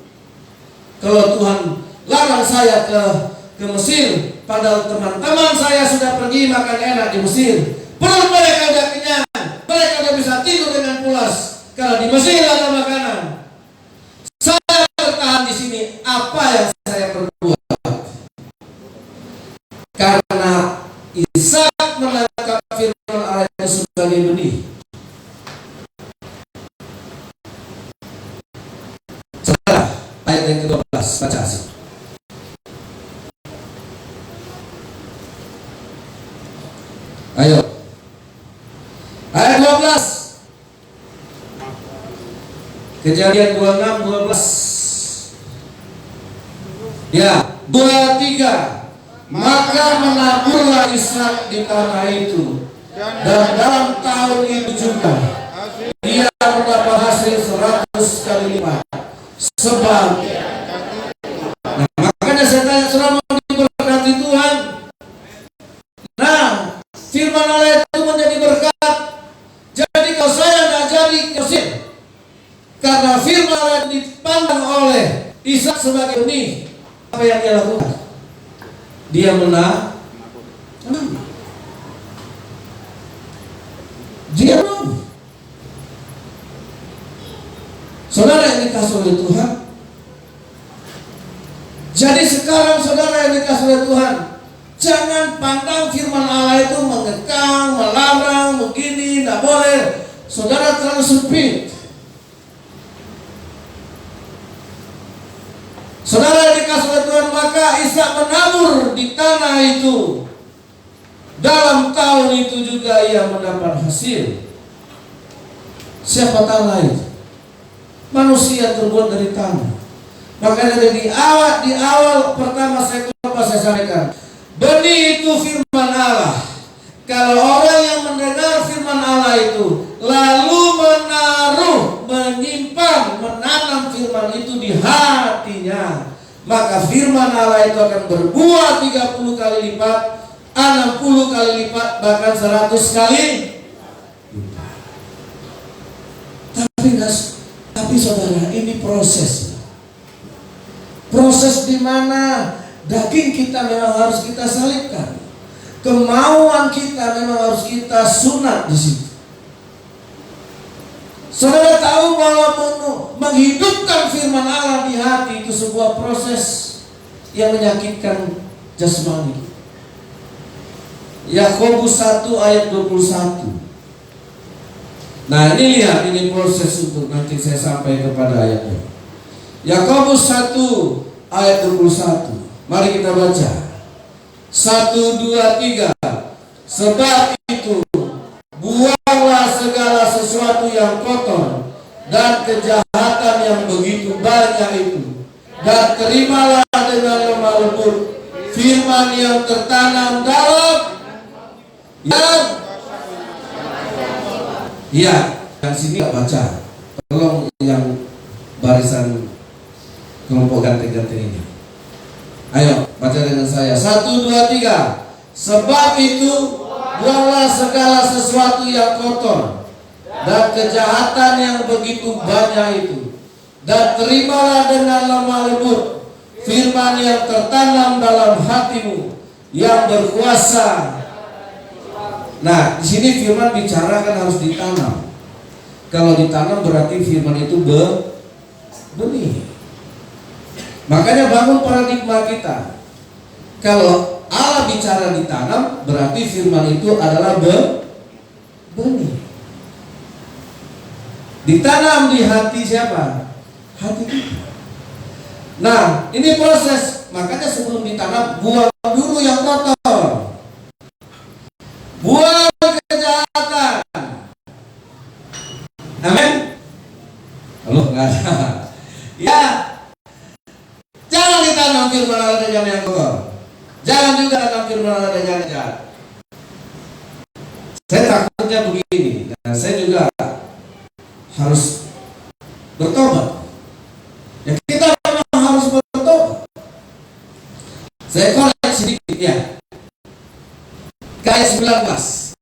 kalau Tuhan larang saya ke Mesir, padahal teman-teman saya sudah pergi makan enak di Mesir, perut mereka udah kenyang, mereka udah bisa tidur dengan pulas, kalau di Mesir ada makanan. Saya bertahan di sini, apa yang saya perbuat? Karena Ishak menangkap firman Allah itu sebagai benih. Ayat yang ke-12, baca sih. Ayo. Ayat 12. Kejadian 26, 12. Ya, 23. Maka menaburlah Ishak di tanah itu, dan dalam tahun itu juga dia mendapat hasil 100 kali lipat. Sebab, nah makanya saya tanya, selama diberkati Tuhan, nah firman Allah itu menjadi berkat. Jadi kalau saya tidak jadi Mesir, karena firman Allah dipandang oleh Ishak sebagai benih, apa yang dia lakukan? Dia menang. Dia menang. Saudara yang dikasih oleh Tuhan. Jadi sekarang saudara yang dikasih oleh Tuhan, jangan pandang firman Allah itu mengekang, melarang, begini, tidak boleh. Saudara terlalu sempit. Saudara yang dikasih oleh Tuhan, maka Ishak menabur di tanah itu. Dalam tahun itu juga ia mendapat hasil. Siapa tanah itu? Manusia terbuat dari tanah. Makanya di awal pertama saya sampaikan, Benih itu firman Allah. Kalau orang yang mendengar firman Allah itu lalu menaruh, menyimpan, menanam firman itu di hatinya, maka firman Allah itu akan berbuah 30 kali lipat, 60 kali lipat, bahkan 100 kali lipat. Tapi saudara, ini proses. Proses di mana daging kita memang harus kita salibkan. Kemauan kita memang harus kita sunat di situ. Saudara tahu bahwa menghidupkan firman Allah di hati itu sebuah proses yang menyakitkan jasmani. Yakobus 1 ayat 21. Nah, ini lihat, ini proses untuk nanti saya sampai kepada ayatnya. Yakobus 1 ayat 21. Mari kita baca. 1, 2, 3. Sebab itu buanglah segala sesuatu yang kotor dan kejahatan yang begitu banyak itu, dan terimalah dengan lemah lembut firman yang tertanam dalam dan sini tak baca. Tolong yang barisan kelompok ganteng-ganteng ini. Ayo baca dengan saya. 1, 2, 3. Sebab itu buanglah segala sesuatu yang kotor dan kejahatan yang begitu banyak itu, dan terimalah dengan lemah lembut firman yang tertanam dalam hatimu yang berkuasa. Nah, di sini firman bicara kan harus ditanam. Kalau ditanam berarti firman itu benih. Makanya bangun paradigma kita. Kalau Allah bicara ditanam, berarti firman itu adalah benih. Ditanam di hati siapa? Hati kita. Nah, ini proses. Makanya sebelum ditanam, buang dulu yang kotor. Buang kejahatan. Amin. Halo, enggak ada. Ya. Jangan ditanam firman Allah dengan yang kotor. Jangan juga tanam firman Allah dengan yang jahat. Saya takutnya begini, dan saya juga harus bertobat. Ya, kita memang harus bertobat. Saya koreksi sedikit ya. Ayat 19.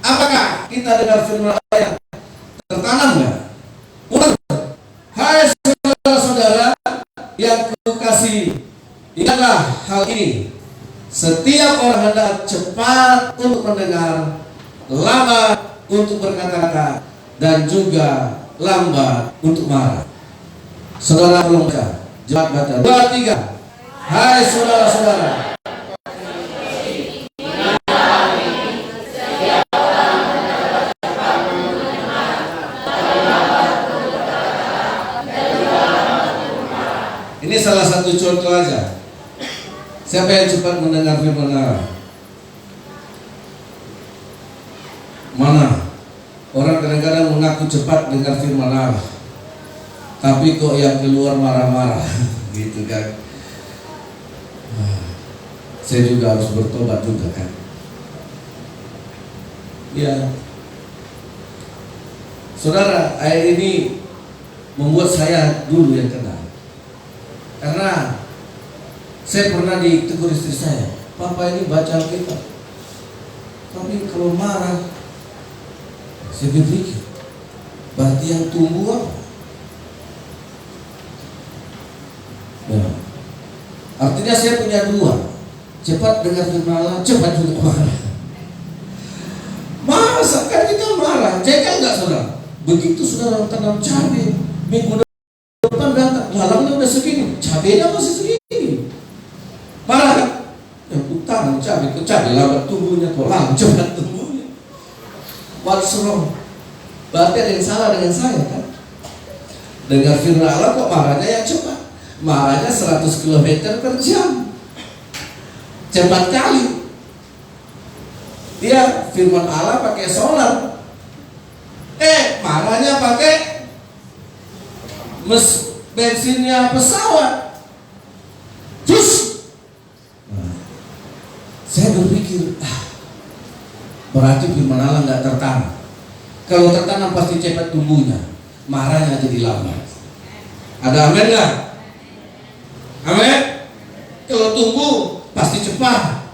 Apakah kita dengar firman Allah yang tertanam enggak? Hai saudara-saudara yang kukasihi, ingatlah hal ini. Setiap orang hendak cepat untuk mendengar, lambat untuk berkata-kata, dan juga lambat untuk marah. Saudara tolong baca. Jemaat baca. 2, 3. Hai saudara-saudara. Ini salah satu contoh aja. Siapa yang cepat mendengar firman Allah? Mana? Orang kadang-kadang mengaku cepat dengar firman Allah, tapi kok yang keluar marah-marah, gitu kan? Saya juga harus bertobat juga kan? Ya, saudara, ayat ini membuat saya dulu yang kenal. Karena saya pernah ditegur istri saya, Papa ini baca Alkitab, tapi kalau marah, saya berpikir, berarti yang tumbuh apa? Ya. Artinya saya punya dua, cepat dengar firman Allah, cepat juga marah. Masa kan kita marah, jengkel nggak saudara? Begitu saudara tanam cabai, minggu depan datang, lalangnya udah segini, cabainya masih segini. Marah kan? Ya tanam cabai, ke cabai lambat tumbuhnya, kok cepat tumbuhnya. What's wrong? Berarti ada yang salah dengan saya kan? Dengar firman Allah kok marahnya yang cepat. Marahnya 100 km per jam. Cepat kali. Dia firman Allah pakai solar. Marahnya pakai bensinnya pesawat. Terus Saya berpikir, berarti firman Allah nggak tertanam. Kalau tertanam pasti cepat tumbuhnya, marahnya jadi lambat. Ada amin nggak? Amin. Kalau tumbuh pasti cepat.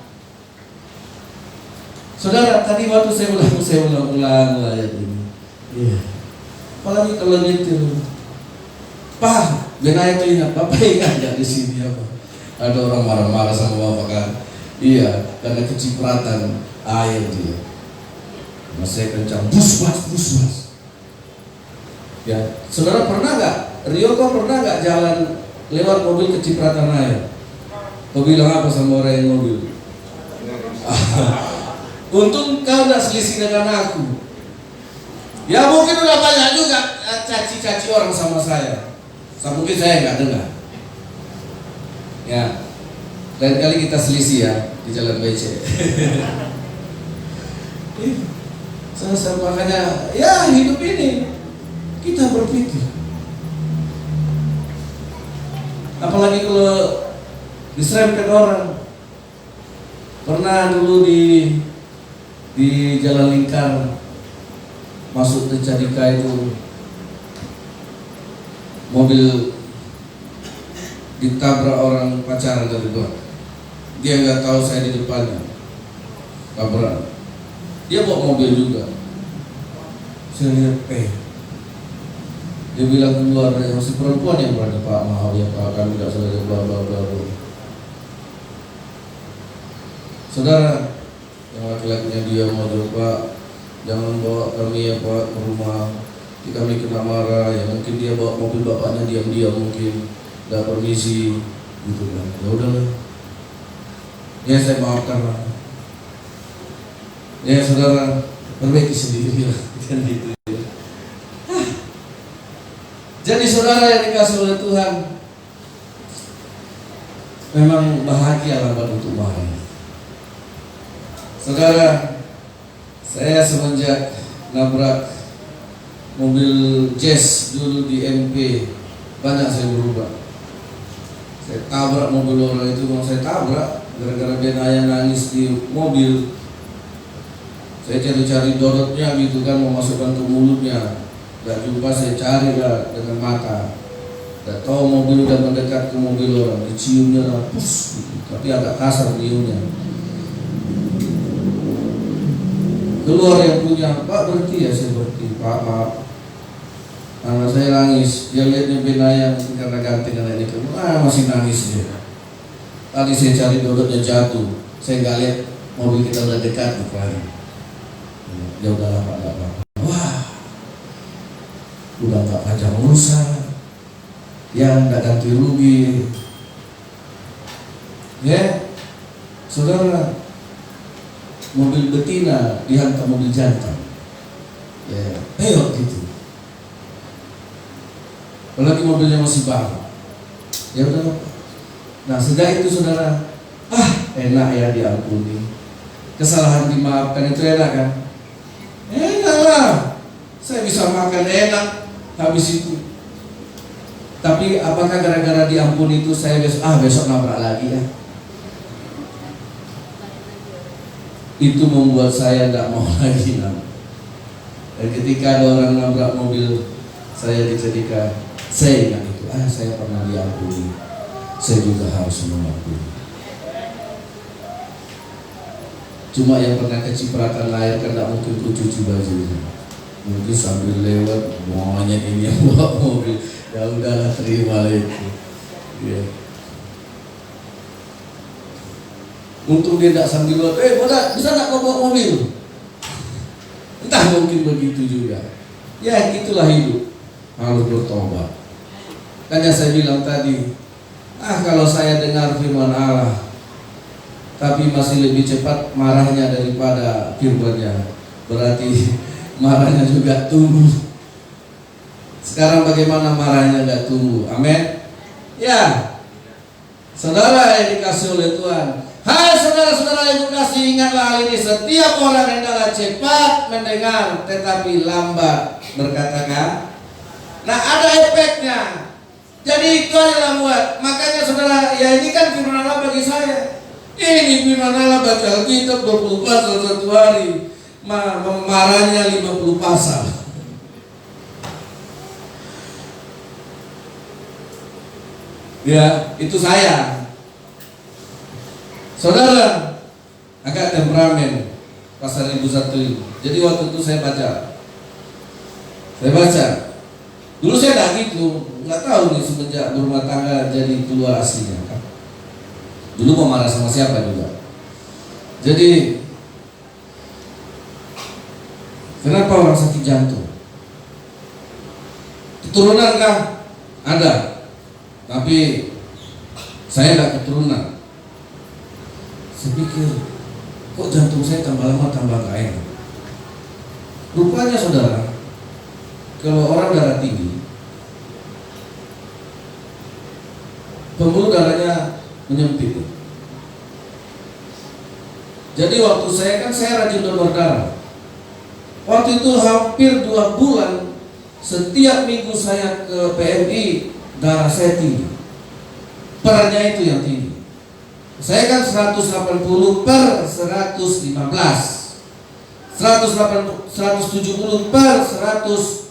Saudara, tadi waktu saya ulang ayat ini. Iya. Apalagi kalau gitu, Pak, Benaya tuh ingat, Bapak ingat nggak di sini apa? Ada orang marah-marah sama Bapak kan? Iya, karena kecipratan air dia. Masih kencang, bus. Ya, saudara pernah nggak? Rio, kau pernah nggak jalan lewat mobil kecipratan air? Kau bilang apa sama orang yang mobil? Untung kau nggak selisih dengan aku. Ya mungkin udah banyak juga caci-caci orang sama saya. Mungkin saya nggak dengar. Ya, lain kali kita selisih ya di jalan BC. Saya makanya ya hidup ini kita berpikir. Apalagi kalau diserempet orang. Pernah dulu di Jalan Lingkar masuk ke Cadika itu mobil ditabrak orang pacaran dari belakang. Dia nggak tahu saya di depannya, tabrak. Dia bawa mobil juga. Saya lihat, dia bilang keluar, masih perempuan yang berada, Pak, maaf ya Pak, kami tidak selesai bla bla bla. Saudara, yang laki-lakinya dia mau Pak, jangan bawa kami ya Pak ke rumah. Kami kena marah, ya mungkin dia bawa mobil bapaknya diam-diam mungkin, tidak permisi, gitu kan. Ya udahlah. Ya saya maafkan lah. Ya saudara, perbaiki sendiri lah. Kan gitu ya. Jadi saudara yang dikasih oleh Tuhan, memang bahagia lambat untuk marah. Saudara, saya semenjak nabrak mobil Jazz dulu di MP, banyak saya berubah. Saya tabrak mobil orang itu, mau saya tabrak gara-gara Benaya nangis di mobil. Saya cari-cari dodotnya gitu kan, mau masukkan ke mulutnya. Gak jumpa, saya cari lah dengan mata. Gak tahu mobil udah mendekat ke mobil orang, diciumnya lah, pus, gitu. Tapi agak kasar ciumnya. Keluar yang punya, Pak berhenti ya, saya berhenti. Pak maaf, anak saya nangis. Dia lihatnya Benaya karena ganti anak ini, masih nangis dia. Tadi saya cari dodotnya jatuh, saya nggak lihat mobil kita udah dekat lagi. Ya udahlah Pak, nggak apa-apa. Wah, udah nggak pajak urusan, yang nggak ganti rugi. Ya, saudara, mobil betina dihantam mobil jantan. Ya, peot gitu. Apalagi mobilnya masih baru. Ya udah. Nah, sejak itu saudara, enak ya diampuni. Kesalahan dimaafkan itu enak kan? Enak lah. Saya bisa makan enak habis itu. Tapi apakah gara-gara diampuni itu saya besok nabrak lagi ya? Itu membuat saya tidak mau lagi nabrak. Dan ketika ada orang nabrak mobil saya di Cadika, saya ingat itu, saya pernah diampuni, saya juga harus mengampuni. Cuma yang pernah kecipratan air kan tidak mungkin ku cuci bajunya. Mungkin sambil lewat monyet ini yang bawa mobil, ya udahlah terima itu. Ya. Untung dia tidak sambil lewat, bisa tak kau bawa mobil? Entah mungkin begitu juga. Ya gitulah hidup, harus bertobat. Kan yang saya bilang tadi, kalau saya dengar firman Allah, tapi masih lebih cepat marahnya daripada firman-Nya, berarti marahnya juga tumbuh. Sekarang bagaimana marahnya tidak tumbuh? Amin. Ya, saudara yang dikasih oleh Tuhan. Hai saudara-saudara yang dikasih, ingatlah hal ini. Setiap orang hendaklah cepat mendengar, tetapi lambat berkata. Nah, ada efeknya. Jadi itu adalah buat. Makanya saudara, ya ini kan firman Allah bagi saya. Ini firman Allah, baca Alkitab 20 pasal satu hari, marahnya 50 pasal. Ya, itu saya. Saudara, agak temperamen pasal 1001. Jadi waktu itu saya baca. Dulu saya nggak gitu, nggak tahu nih semenjak berumah tangga jadi keluar aslinya kan. Dulu mau marah sama siapa juga. Jadi kenapa orang sakit jantung? Keturunan kah? Ada. Tapi saya nggak keturunan. Saya pikir, kok jantung saya tambah lama tambah gak enak. Rupanya saudara, kalau orang darah tinggi, pembuluh darahnya menyempit. Jadi waktu saya rajin donor darah. Waktu itu hampir 2 bulan, setiap minggu saya ke PMI, darah saya tinggi. Perannya itu yang tinggi. Saya kan 180 per 115, 170 per 120,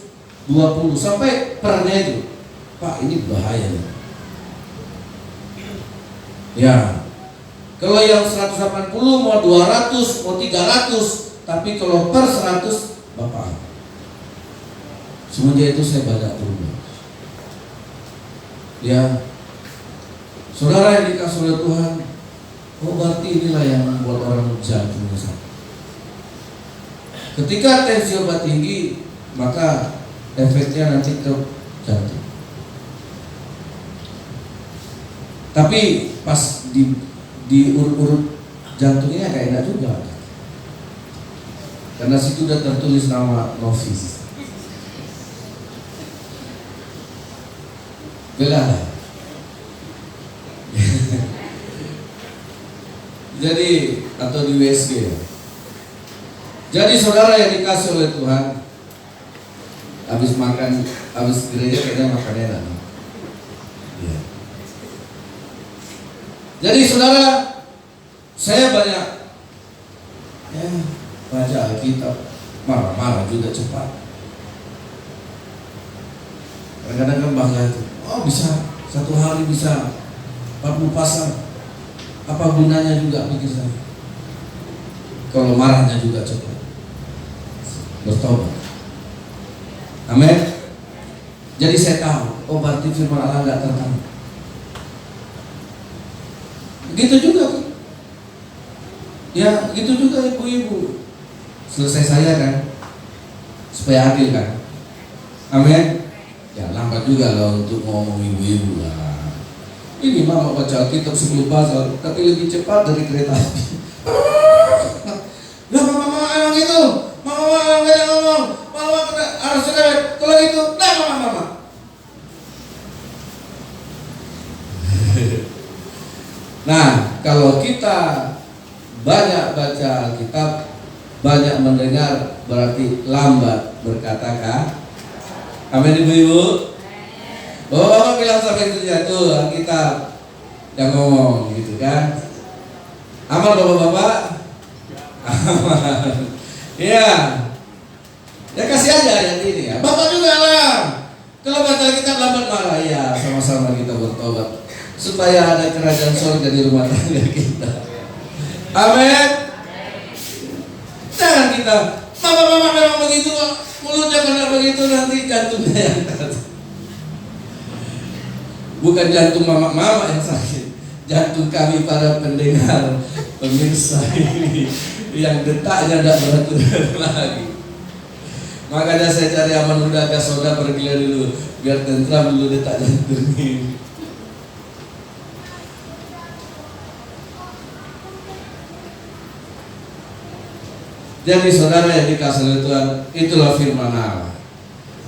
sampai pernya itu, Pak, ini bahaya nih. Ya, kalau yang 180 mau 200, mau 300, tapi kalau per 100, Bapak. Semenjak itu saya banyak berubah. Ya, saudara yang dikasih oleh Tuhan, berarti inilah yang membuat orang jantungnya sakit. Ketika tensi obat tinggi, maka efeknya nanti ke jantung. Tapi pas di urut-urut jantungnya kayak enak juga, karena situ udah tertulis nama novis. Bela. Jadi atau di WSG. Jadi saudara yang dikasih oleh Tuhan, habis makan, habis gereja kita makan enak. Ya. Jadi saudara, saya banyak baca Alkitab, marah-marah juga cepat. Kadang-kadang kan bangga itu, bisa 1 hari bisa 40 pasal. Apa gunanya juga pikir saya. Kalau marahnya juga cepat. Bertobat. Amin. Jadi saya tahu, berarti firman Allah nggak tertang. Begitu juga, ya gitu juga ibu-ibu. Selesai saya kan, supaya adil kan. Amin. Ya lambat juga lah untuk ngomong ibu-ibu lah. Ini mama baca Alkitab 10 pasal, tapi lebih cepat dari kereta api. Lah mama emang gitu, mama nggak ngomong, mama harus cerewet. Kalau gitu, dah mama. Nah, kalau kita banyak baca Alkitab, banyak mendengar, berarti lambat berkata kah? Amin ibu-ibu. Bapak bilang sampai itu tuh Alkitab yang ngomong gitu kan. Amal bapak-bapak. Amal. Iya. Ya kasih aja yang ini ya. Bapak juga lah. Kalau baca Alkitab lambat marah, ya sama-sama kita bertobat supaya ada kerajaan surga di rumah tangga kita. Amin. Jangan kita mama memang begitu, mulutnya benar begitu, nanti jantungnya yang sakit. Bukan jantung mama yang sakit, jantung kami para pendengar, pemirsa ini yang detaknya tidak beraturan lagi. Makanya saya cari aman udah agak soda bergila dulu, biar tentram dulu detak jantung ini. Jadi saudara yang dikasih oleh Tuhan, itulah firman Allah.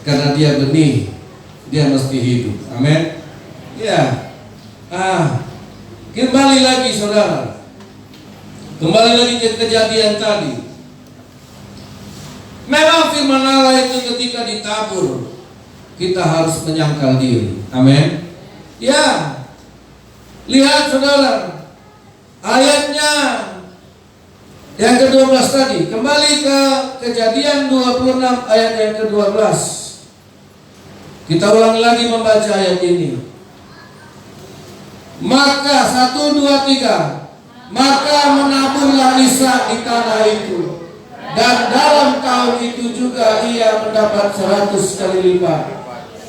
Karena dia benih, dia mesti hidup. Amin. Ya. Kembali lagi saudara. Kembali lagi ke kejadian tadi. Memang firman Allah itu ketika ditabur, kita harus menyangkal diri. Amin. Ya. Lihat saudara. ayatnya yang ke-12 tadi. Kembali ke Kejadian 26 ayat yang ke-12. Kita ulangi lagi membaca ayat ini. Maka 1, 2, 3. Maka menaburlah Ishak di tanah itu, dan dalam tahun itu juga ia mendapat 100 kali lipat,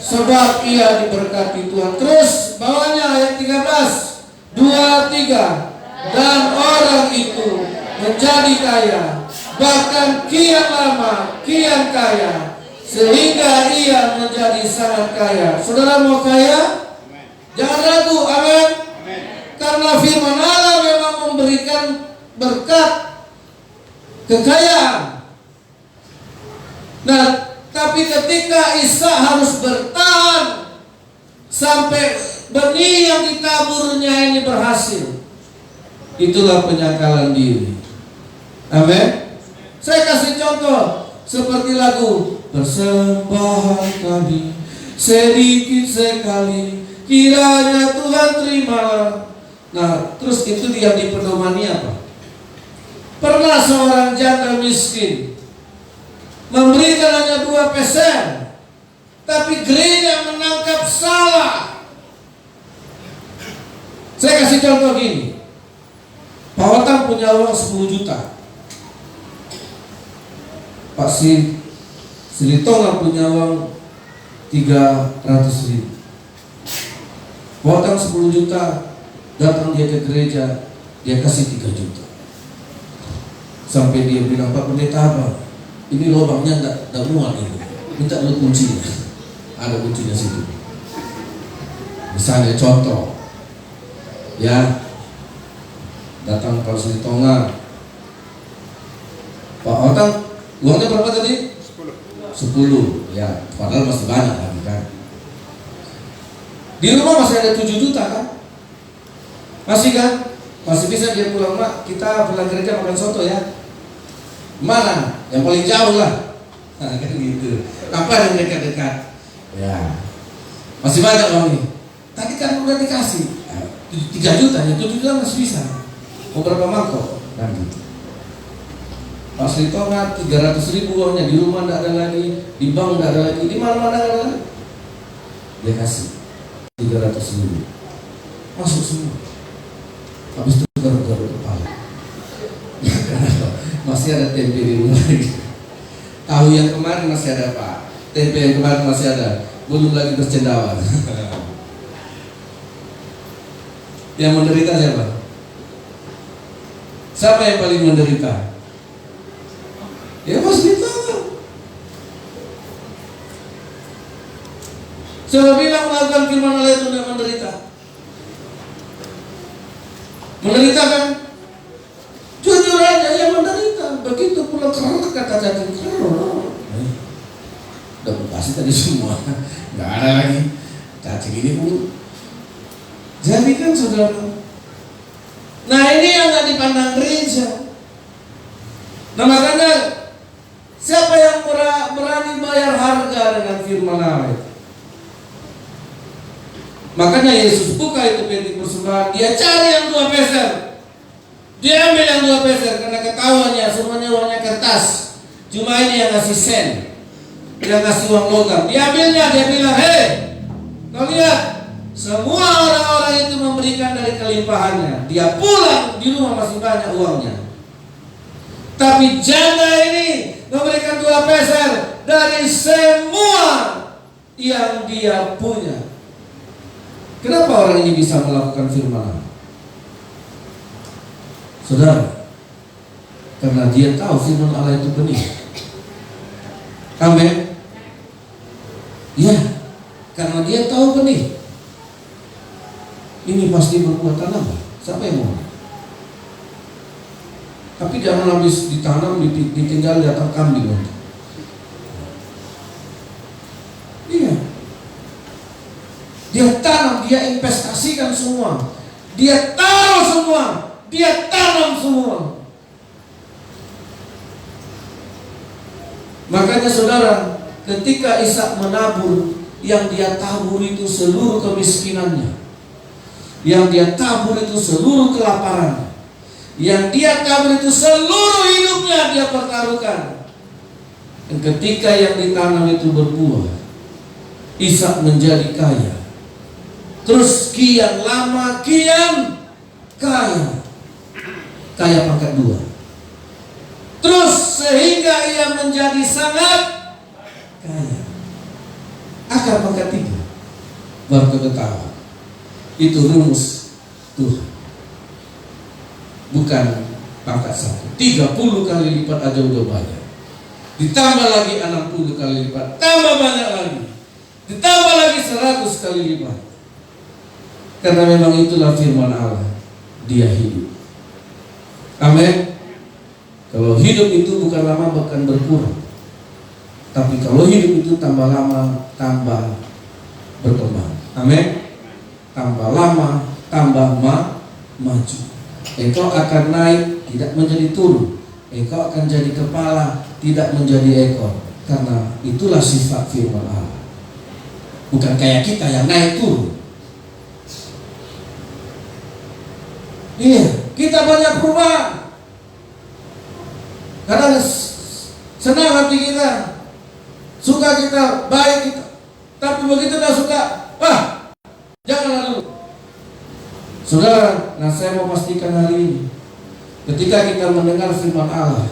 sebab ia diberkati Tuhan. Terus bawahnya ayat 13, 2, 3. Dan orang itu menjadi kaya, bahkan kian lama kian kaya, sehingga ia menjadi sangat kaya. Saudara mau kaya? Jangan ragu, amin. Karena firman Allah memang memberikan berkat kekayaan. Nah, tapi ketika Ishak harus bertahan sampai benih yang ditaburnya ini berhasil, itulah penyangkalan diri. Amin. Saya kasih contoh seperti lagu persembahan kami sedikit sekali, kiranya Tuhan terimalah. Nah, terus itu dia di pedomani apa? Pernah seorang janda miskin memberikan hanya 2 peser, tapi gereja menangkap salah. Saya kasih contoh gini. Pak Otang punya uang 10 juta. Pak Silitonga punya uang 300 ribu. Pak Otang 10 juta, datang dia ke gereja, dia kasih 3 juta. Sampai dia bilang, Pak Pendeta apa? Ini lubangnya enggak muat ini. Minta lu kuncinya. Ada kuncinya situ. Misalnya contoh, ya, datang Pak Silitonga, Pak Otang, uangnya berapa tadi? 10. Ya, padahal masih banyak kan. Di rumah masih ada 7 juta kan? Masih kan? Masih bisa dia pulang, Mak, kita pulang gereja makan soto ya. Mana? Yang paling jauh lah. Nah, kan gitu. Apa yang dekat-dekat? Ya. Masih banyak uangnya. Tadi kan udah dikasih 3 juta, ya 7 juta masih bisa. Mau berapa mangkok? Kan gitu. Pas Silitonga 300 ribu uangnya, di rumah enggak ada lagi, di bank enggak ada lagi, di mana-mana enggak ada lagi. Dia kasih 300 ribu. Masuk semua. Habis itu garuk-garuk kepala. Masih ada tempe di rumah lagi. Tahu yang kemarin masih ada, Pak. Tempe yang kemarin masih ada. Belum lagi bercendawan. Yang menderita siapa? Siapa yang paling menderita? Ya Mas Dita. Saya bilang melakukan firman Allah itu tidak menderita. Menderita kan? Jujur aja yang menderita. Begitu pula kerana kata cacing kerana. Udah kasih tadi semua. Nggak ada lagi. Cacing ini pun. Jadi kan saudara. Nah ini yang nggak dipandang gereja. Nah makanya siapa yang berani bayar harga dengan firman Allah? Makanya Yesus buka itu peti persembahan. Dia cari yang 2 peser. Dia ambil yang 2 peser karena ketahuannya semuanya uangnya kertas. Cuma ini yang ngasih sen, yang ngasih uang logam. Dia ambilnya, dia bilang, hei, kau lihat, semua orang-orang itu memberikan dari kelimpahannya. Dia pulang, di rumah masih banyak uangnya. Tapi janda ini memberikan 2 peser dari semua yang dia punya. Kenapa orang ini bisa melakukan firman Allah? Saudara, karena dia tahu firman Allah itu benih. Amin. Ya, karena dia tahu benih. Ini pasti berbuat tanam. Siapa yang mau? Tapi jangan habis ditanam, ditinggal datang kambing. Iya. Dia tanam, dia investasikan semua. Dia taruh semua. Dia tanam semua. Makanya saudara, ketika Ishak menabur, yang dia tabur itu seluruh kemiskinannya, yang dia tabur itu seluruh kelaparan, Yang dia kabur itu seluruh hidupnya dia pertaruhkan. Dan ketika yang ditanam itu berbuah, Ishak menjadi kaya. Terus kian lama kian kaya. Kaya pangkat 2. Terus sehingga ia menjadi sangat kaya. Akar pangkat 3. Baru ketahuan. Itu rumus Tuhan. Bukan pangkat 1. 30 kali lipat aja udah banyak. Ditambah lagi 60 kali lipat. Tambah banyak lagi. Ditambah lagi 100 kali lipat. Karena memang itulah firman Allah. Dia hidup. Amin. Kalau hidup itu bukan lama bahkan berkurang. Tapi kalau hidup itu tambah lama tambah berkembang. Amin. Tambah lama tambah maju. Engkau akan naik, tidak menjadi turun. Engkau akan jadi kepala, tidak menjadi ekor. Karena itulah sifat firman Allah. Bukan kayak kita yang naik turun. Iya, kita banyak perubahan. Kadang senang hati kita, suka kita, baik kita. Tapi begitu dah suka, wah, janganlah dulu. Saudara, nah saya mau pastikan hari ini, ketika kita mendengar firman Allah,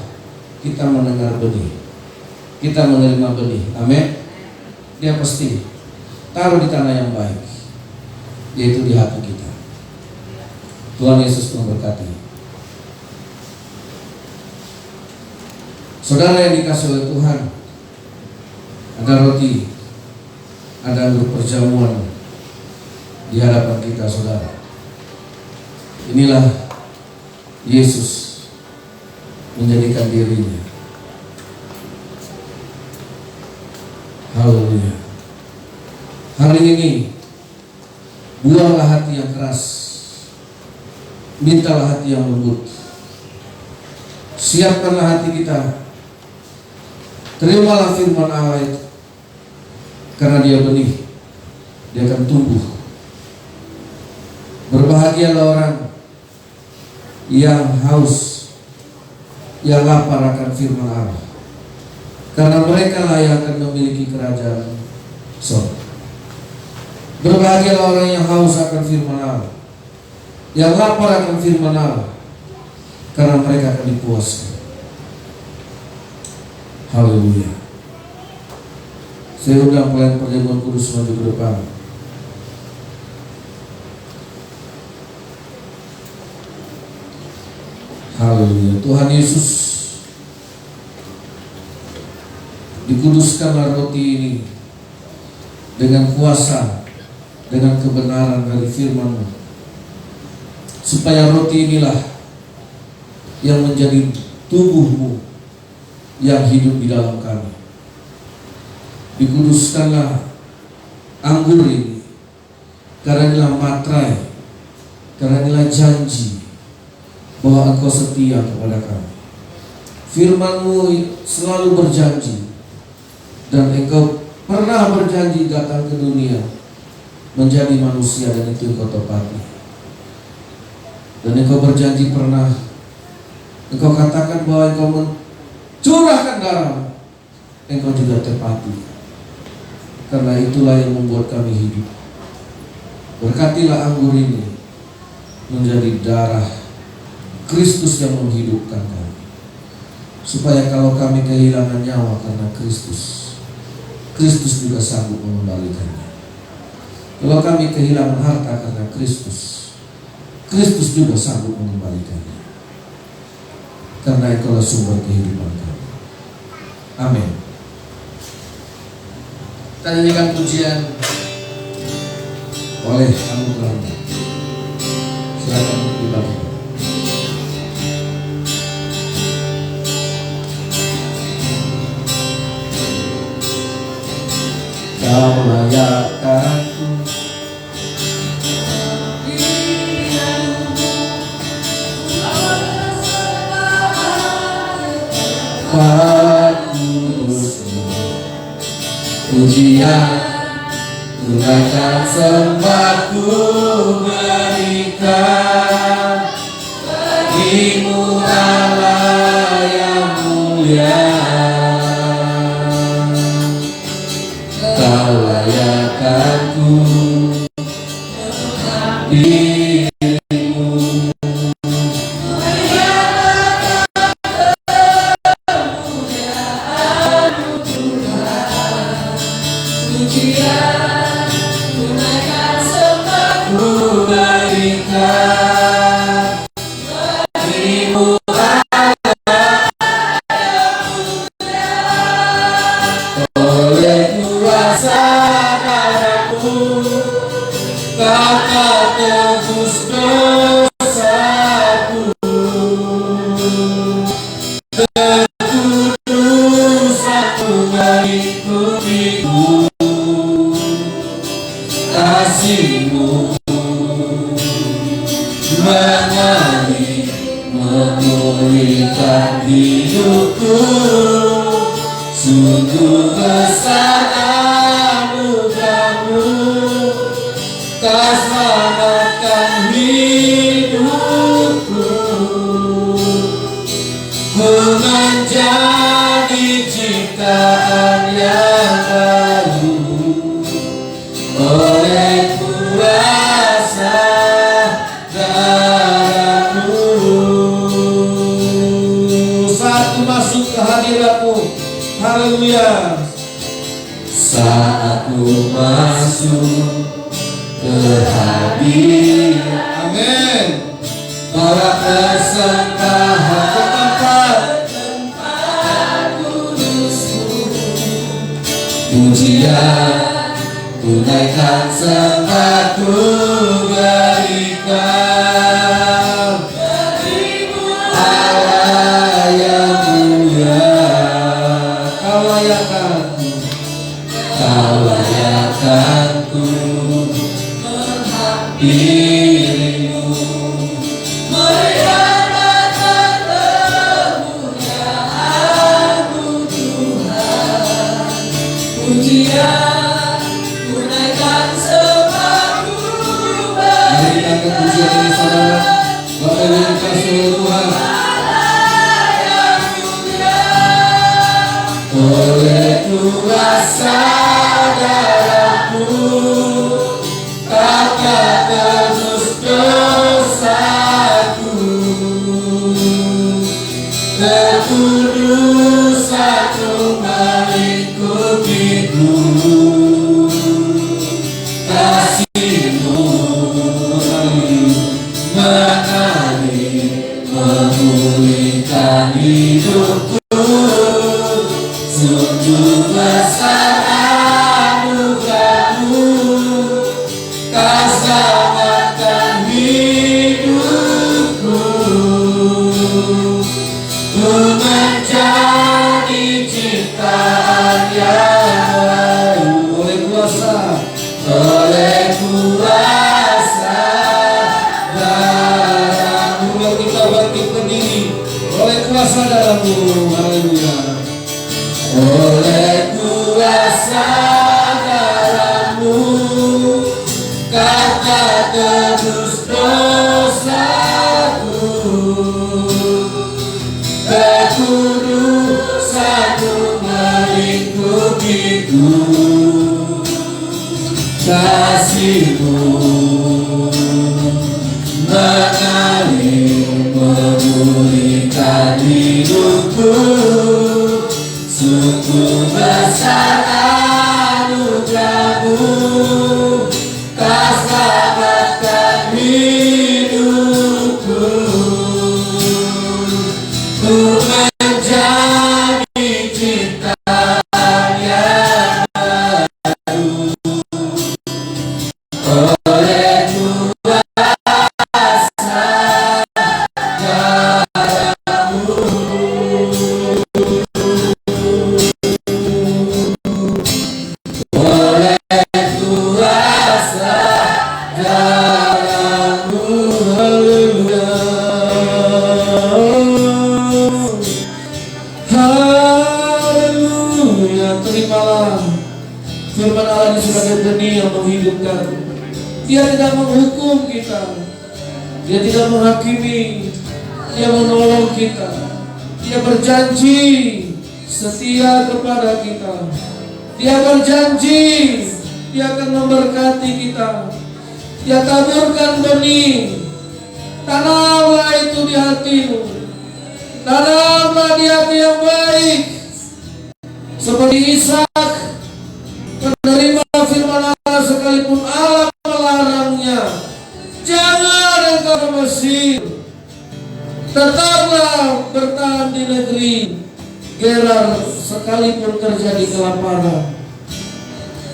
kita mendengar benih, kita menerima benih. Amin. Dia pasti taruh di tanah yang baik, yaitu di hati kita. Tuhan Yesus memberkati. Saudara yang dikasih oleh Tuhan, ada roti, ada anggur perjamuan di hadapan kita, saudara. Inilah Yesus menjadikan dirinya. Haleluya. Hari ini buanglah hati yang keras, mintalah hati yang lembut. Siapkanlah hati kita. Terimalah firman Allah itu. Karena dia benih, dia akan tumbuh. Berbahagialah orang yang haus, yang lapar akan firman Allah. Karena mereka lah yang akan memiliki kerajaan surga. Berbahagialah orang yang haus akan firman Allah, yang lapar akan firman Allah, karena mereka akan dipuaskan. Haleluya. Saya undang pelayan perjamuan kudus maju ke depan. Haleluya. Tuhan Yesus, dikuduskanlah roti ini dengan kuasa, dengan kebenaran dari firman-Mu, supaya roti inilah yang menjadi tubuh-Mu yang hidup di dalam kami. Dikuduskanlah anggur ini, karena inilah materai, karena inilah janji bahwa Engkau setia kepada kami. Firman-Mu selalu berjanji, dan Engkau pernah berjanji datang ke dunia menjadi manusia, dan itu Engkau tepati. Dan Engkau berjanji pernah, Engkau katakan bahwa Engkau mencurahkan darah, Engkau juga tepati. Karena itulah yang membuat kami hidup. Berkatilah anggur ini menjadi darah Kristus yang menghidupkan kami, supaya kalau kami kehilangan nyawa karena Kristus, Kristus juga sanggup mengembalikannya. Kalau kami kehilangan harta karena Kristus, Kristus juga sanggup mengembalikannya. Karena itulah sumber kehidupan kami. Amin. Kita nyanyikan pujian oleh anugerah. Silakan dibantu. Kau layakkanku kudus-Mu, pujian tunaikan sembahku berikan bagi memulihkan hidupku. Sungguh besar anugerah-Mu, Kau selamatkan hidupku. Ku menjadi ciptaan yang baru oleh kuasa darah-Mu. Saat ku masuk ke hadirat-Mu, haleluya. Saat ku masuk ke hadirat, amin, bawa persembahan ke tempat kudus-Mu. Pujian tunaikan sembahku berikan Allah yang mulia. Kau layakkan ku dirimu, menyatakan kemuliaan-Mu Tuhan. Pujian tunaikan sembahku berikan. Mari kita pujian ini saudara. Bapak Ibu dikasihi Tuhan. Oleh kuasa darah-Mu, Kau tebus dosaku. Kekudusan-Mu mengikutiku. Kasih-Mu mengalir memulihkan hidupku. Sungguh besar anugerah-Mu, Kau selamatkan hidupku. Ku menjadi ciptaan yang baru oleh kuasa darah-Mu. Mari kita bangkit berdiri oleh kuasa darah-Mu, haleluya. Oleh kuasa darah-Mu, Kau tak tebus dosaku. Kekudusan-Mu mengikutiku. Kasih-Mu mengalir memulihkan hidupku. Sungguh besar anugerah-Mu, Kau selamatkan hidupku. Ku menjadi ciptaan yang baru oleh kuasa darah-Mu. Terimalah firman Allah ini sebagai benih yang menghidupkan. Dia tidak menghukum kita, Dia tidak menghakimi, Dia menolong kita. Dia berjanji setia kepada kita. Dia berjanji Dia akan memberkati kita. Dia taburkan benih. Tanamlah itu di hatimu. Tanamlah di hati yang baik. Seperti Ishak menerima firman Allah sekalipun Allah melarangnya. Jangan engkau ke Mesir, tetaplah bertahan di negeri Gerar sekalipun terjadi kelaparan.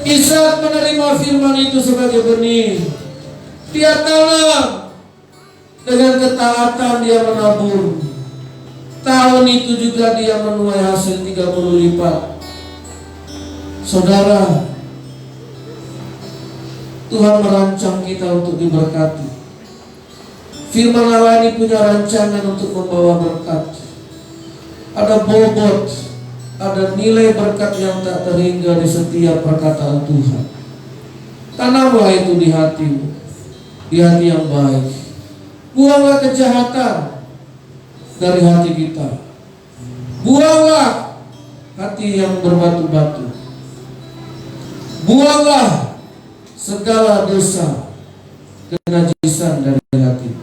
Ishak menerima firman itu sebagai benih. Dia tanam, dengan ketaatan dia menabur. Tahun itu juga dia menuai hasil 30 lipat. Saudara, Tuhan merancang kita untuk diberkati. Firman Allah ini punya rancangan untuk membawa berkat. Ada bobot, ada nilai berkat yang tak terhingga di setiap perkataan Tuhan. Tanamlah itu di hatimu, di hati yang baik. Buanglah kejahatan dari hati kita. Buanglah hati yang berbatu-batu. Buanglah segala dosa, kenajisan dari hati.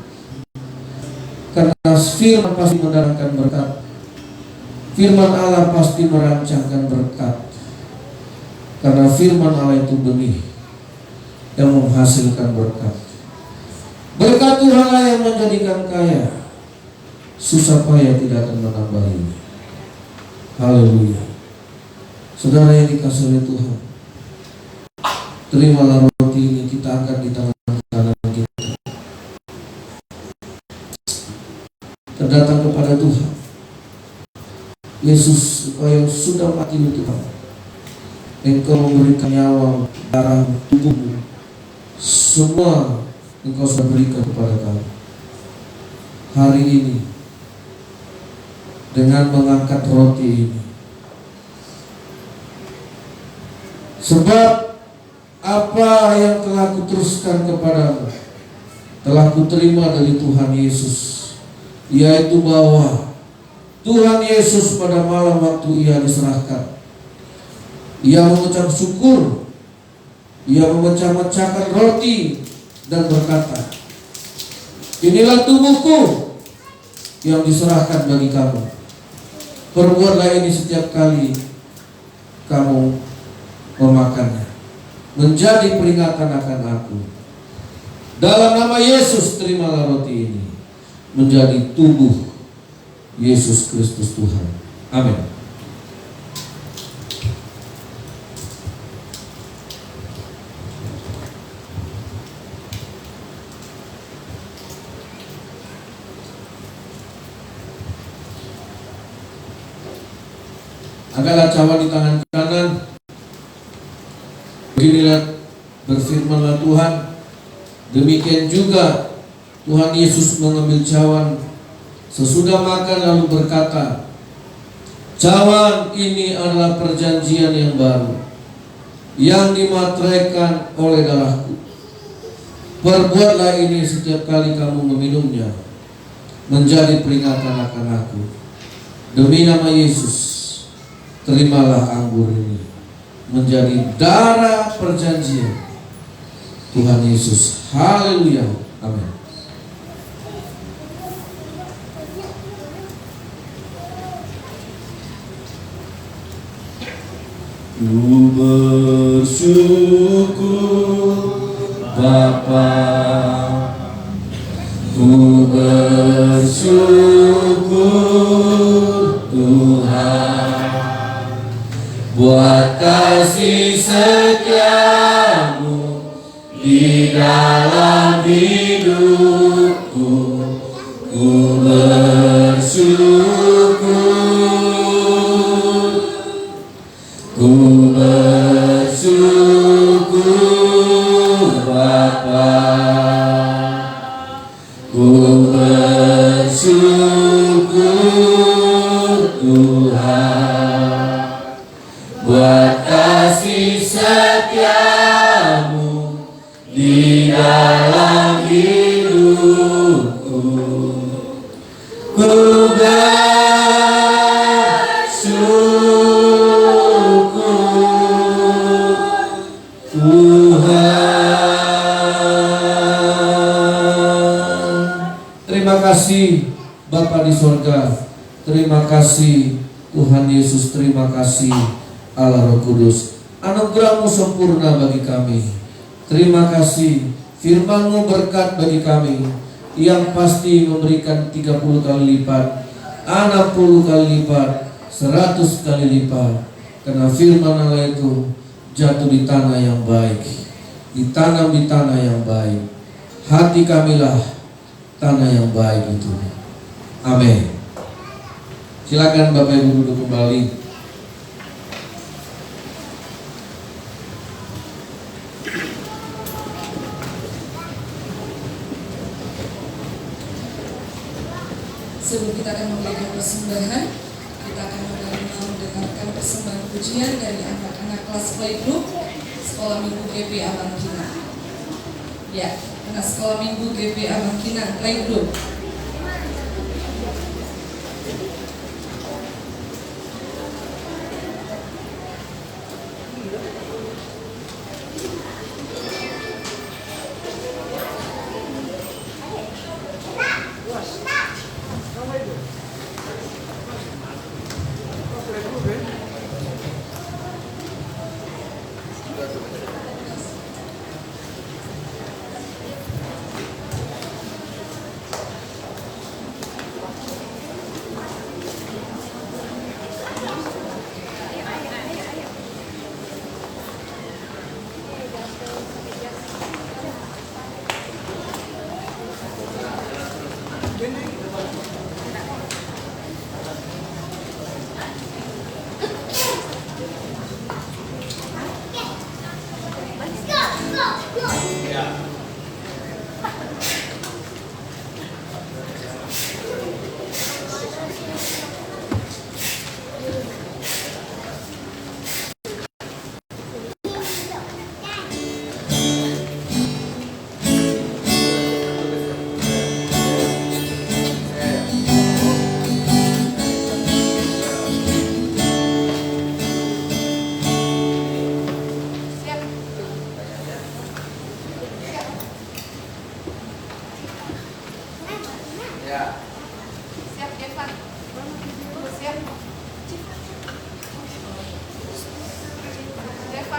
Karena firman pasti mendatangkan berkat. Firman Allah pasti merancangkan berkat. Karena firman Allah itu benih yang menghasilkan berkat. Berkat Tuhanlah yang menjadikan kaya. Susah payah tidak akan menambahinya. Haleluya. Saudara yang dikasihi oleh Tuhan, terimalah roti ini, kita angkat di tangan kanan kita. Terdatang kepada Tuhan. Yesus, Engkau yang sudah mati untuk kami. Engkau memberikan nyawa, darah, tubuhmu, semua Engkau sudah berikan kepada kami. Hari ini, dengan mengangkat roti ini, sebab apa yang telah kuteruskan kepadamu telah kuterima dari Tuhan Yesus, yaitu bahwa Tuhan Yesus pada malam waktu Ia diserahkan, Ia mengucap syukur, Ia memecah-mecahkan roti dan berkata, inilah tubuhku yang diserahkan bagi kamu. Perbuatlah ini setiap kali kamu memakannya, menjadi peringatan akan aku. Dalam nama Yesus, terimalah roti ini menjadi tubuh Yesus Kristus Tuhan. Amin. Angkatlah cawan di tangan kanan. Beginilah berfirmanlah Tuhan. Demikian juga Tuhan Yesus mengambil cawan sesudah makan lalu berkata, cawan ini adalah perjanjian yang baru yang dimateraikan oleh darahku. Perbuatlah ini setiap kali kamu meminumnya, menjadi peringatan akan aku. Demi nama Yesus, terimalah anggur ini menjadi darah perjanjian Tuhan Yesus. Haleluya. Amin. Ku bersyukur Bapa, ku bersyukur Tuhan, buat kasih setiamu di dalam hidupku. Ku bersyukur, ku bersyukur Bapa, ku bersyukur Tuhan, buat kasih setiamu di dalam hidupku. Ku bersyukur Tuhan. Terima kasih Bapa di sorga, terima kasih Tuhan Yesus, terima kasih Allah Roh Kudus. Anugerah-Mu sempurna bagi kami. Terima kasih firman-Mu berkat bagi kami, yang pasti memberikan 30 kali lipat, 60 kali lipat, 100 kali lipat. Karena firman Allah itu jatuh di tanah yang baik, ditanam di tanah yang baik. Hati kamilah tanah yang baik itu. Amin. Silakan Bapak Ibu duduk kembali. Sebelum kita akan memberikan persembahan, kita akan mendengarkan persembahan pujian dari anak-anak kelas playgroup Sekolah Minggu GP Abangkinang. Ya, anak Sekolah Minggu GP Abangkinang playgroup.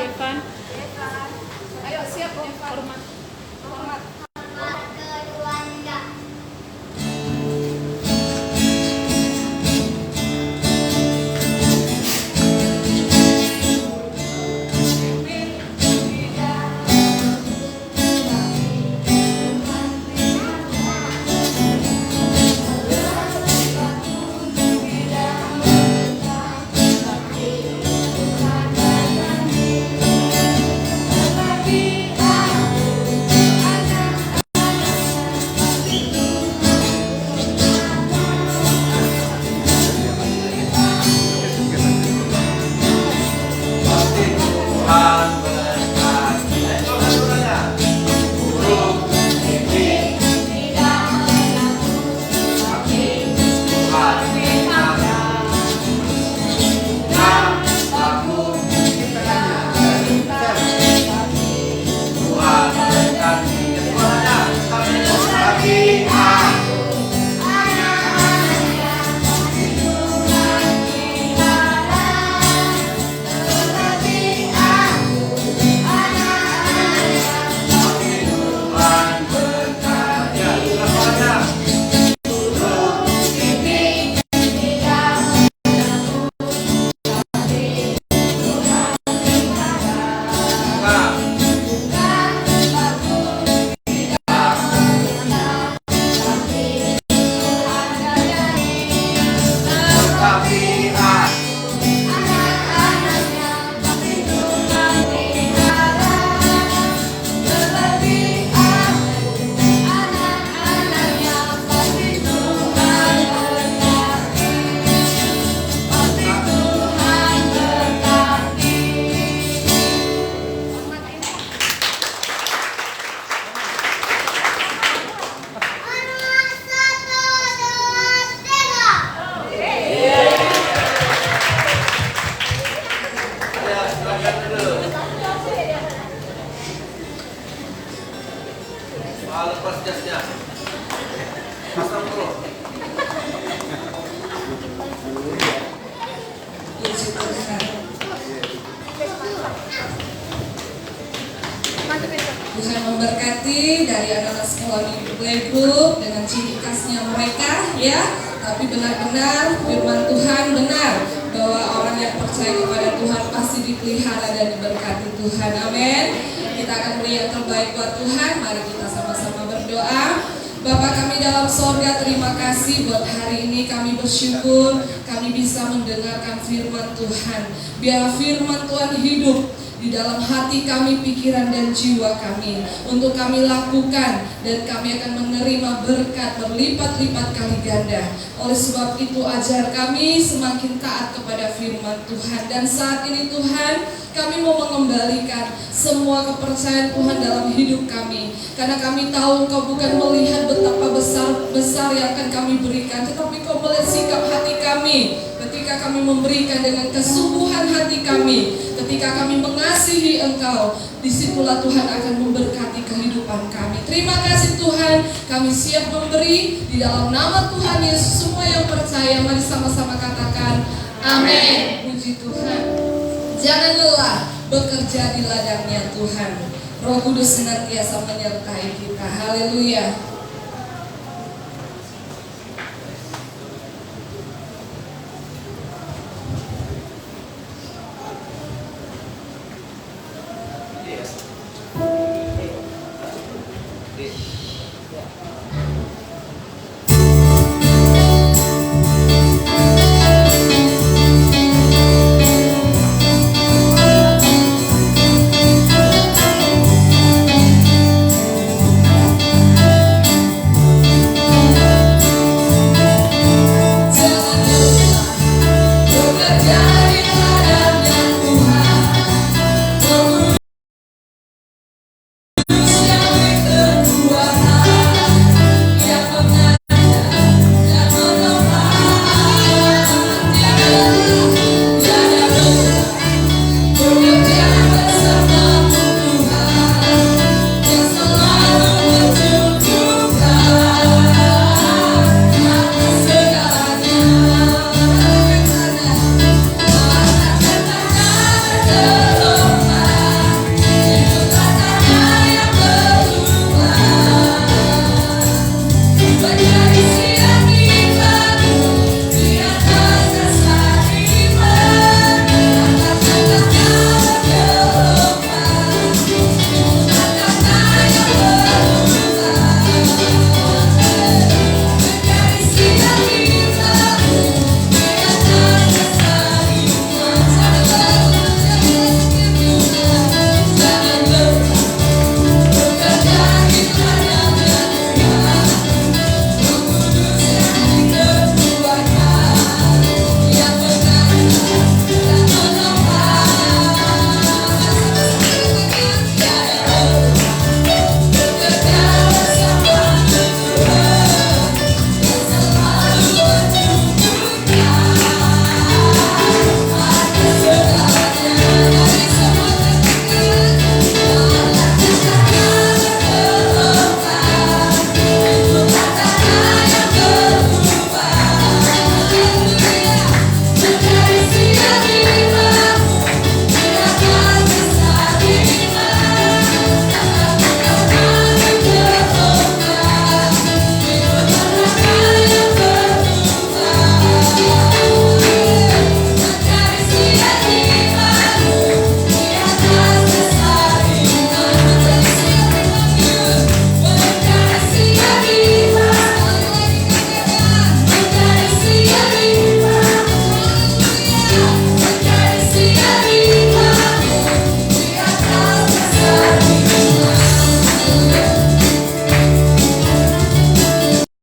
Devan. Ayo siap Devan. Hormat. Lepas jasnya. Pasang dulu. Tuhan memberkati dari anak-anak sekolah minggu playgroup dengan ciri khasnya mereka, ya. Tapi benar-benar firman Tuhan benar bahwa orang yang percaya kepada Tuhan pasti dipelihara dan diberkati Tuhan. Amin. Kita akan beri yang terbaik buat Tuhan. Mari kita sama-sama berdoa. Bapa kami dalam sorga, terima kasih buat hari ini. Kami bersyukur kami bisa mendengarkan firman Tuhan. Biar firman Tuhan hidup, di dalam hati kami, pikiran dan jiwa kami, untuk kami lakukan, dan kami akan menerima berkat berlipat-lipat kali ganda. Oleh sebab itu ajar kami semakin taat kepada firman Tuhan. Dan saat ini Tuhan, kami mau mengembalikan semua kepercayaan Tuhan dalam hidup kami, karena kami tahu Engkau bukan melihat betapa besar yang akan kami berikan, tetapi Engkau melihat sikap hati kami. Ketika kami memberikan dengan kesungguhan hati kami, ketika kami mengasihi Engkau, disitulah Tuhan akan memberkati kehidupan kami. Terima kasih Tuhan, kami siap memberi di dalam nama Tuhan Yesus. Semua yang percaya, mari sama-sama katakan amin. Puji Tuhan. Jangan lelah bekerja di ladangnya Tuhan. Roh Kudus senantiasa menyertai kita. Haleluya.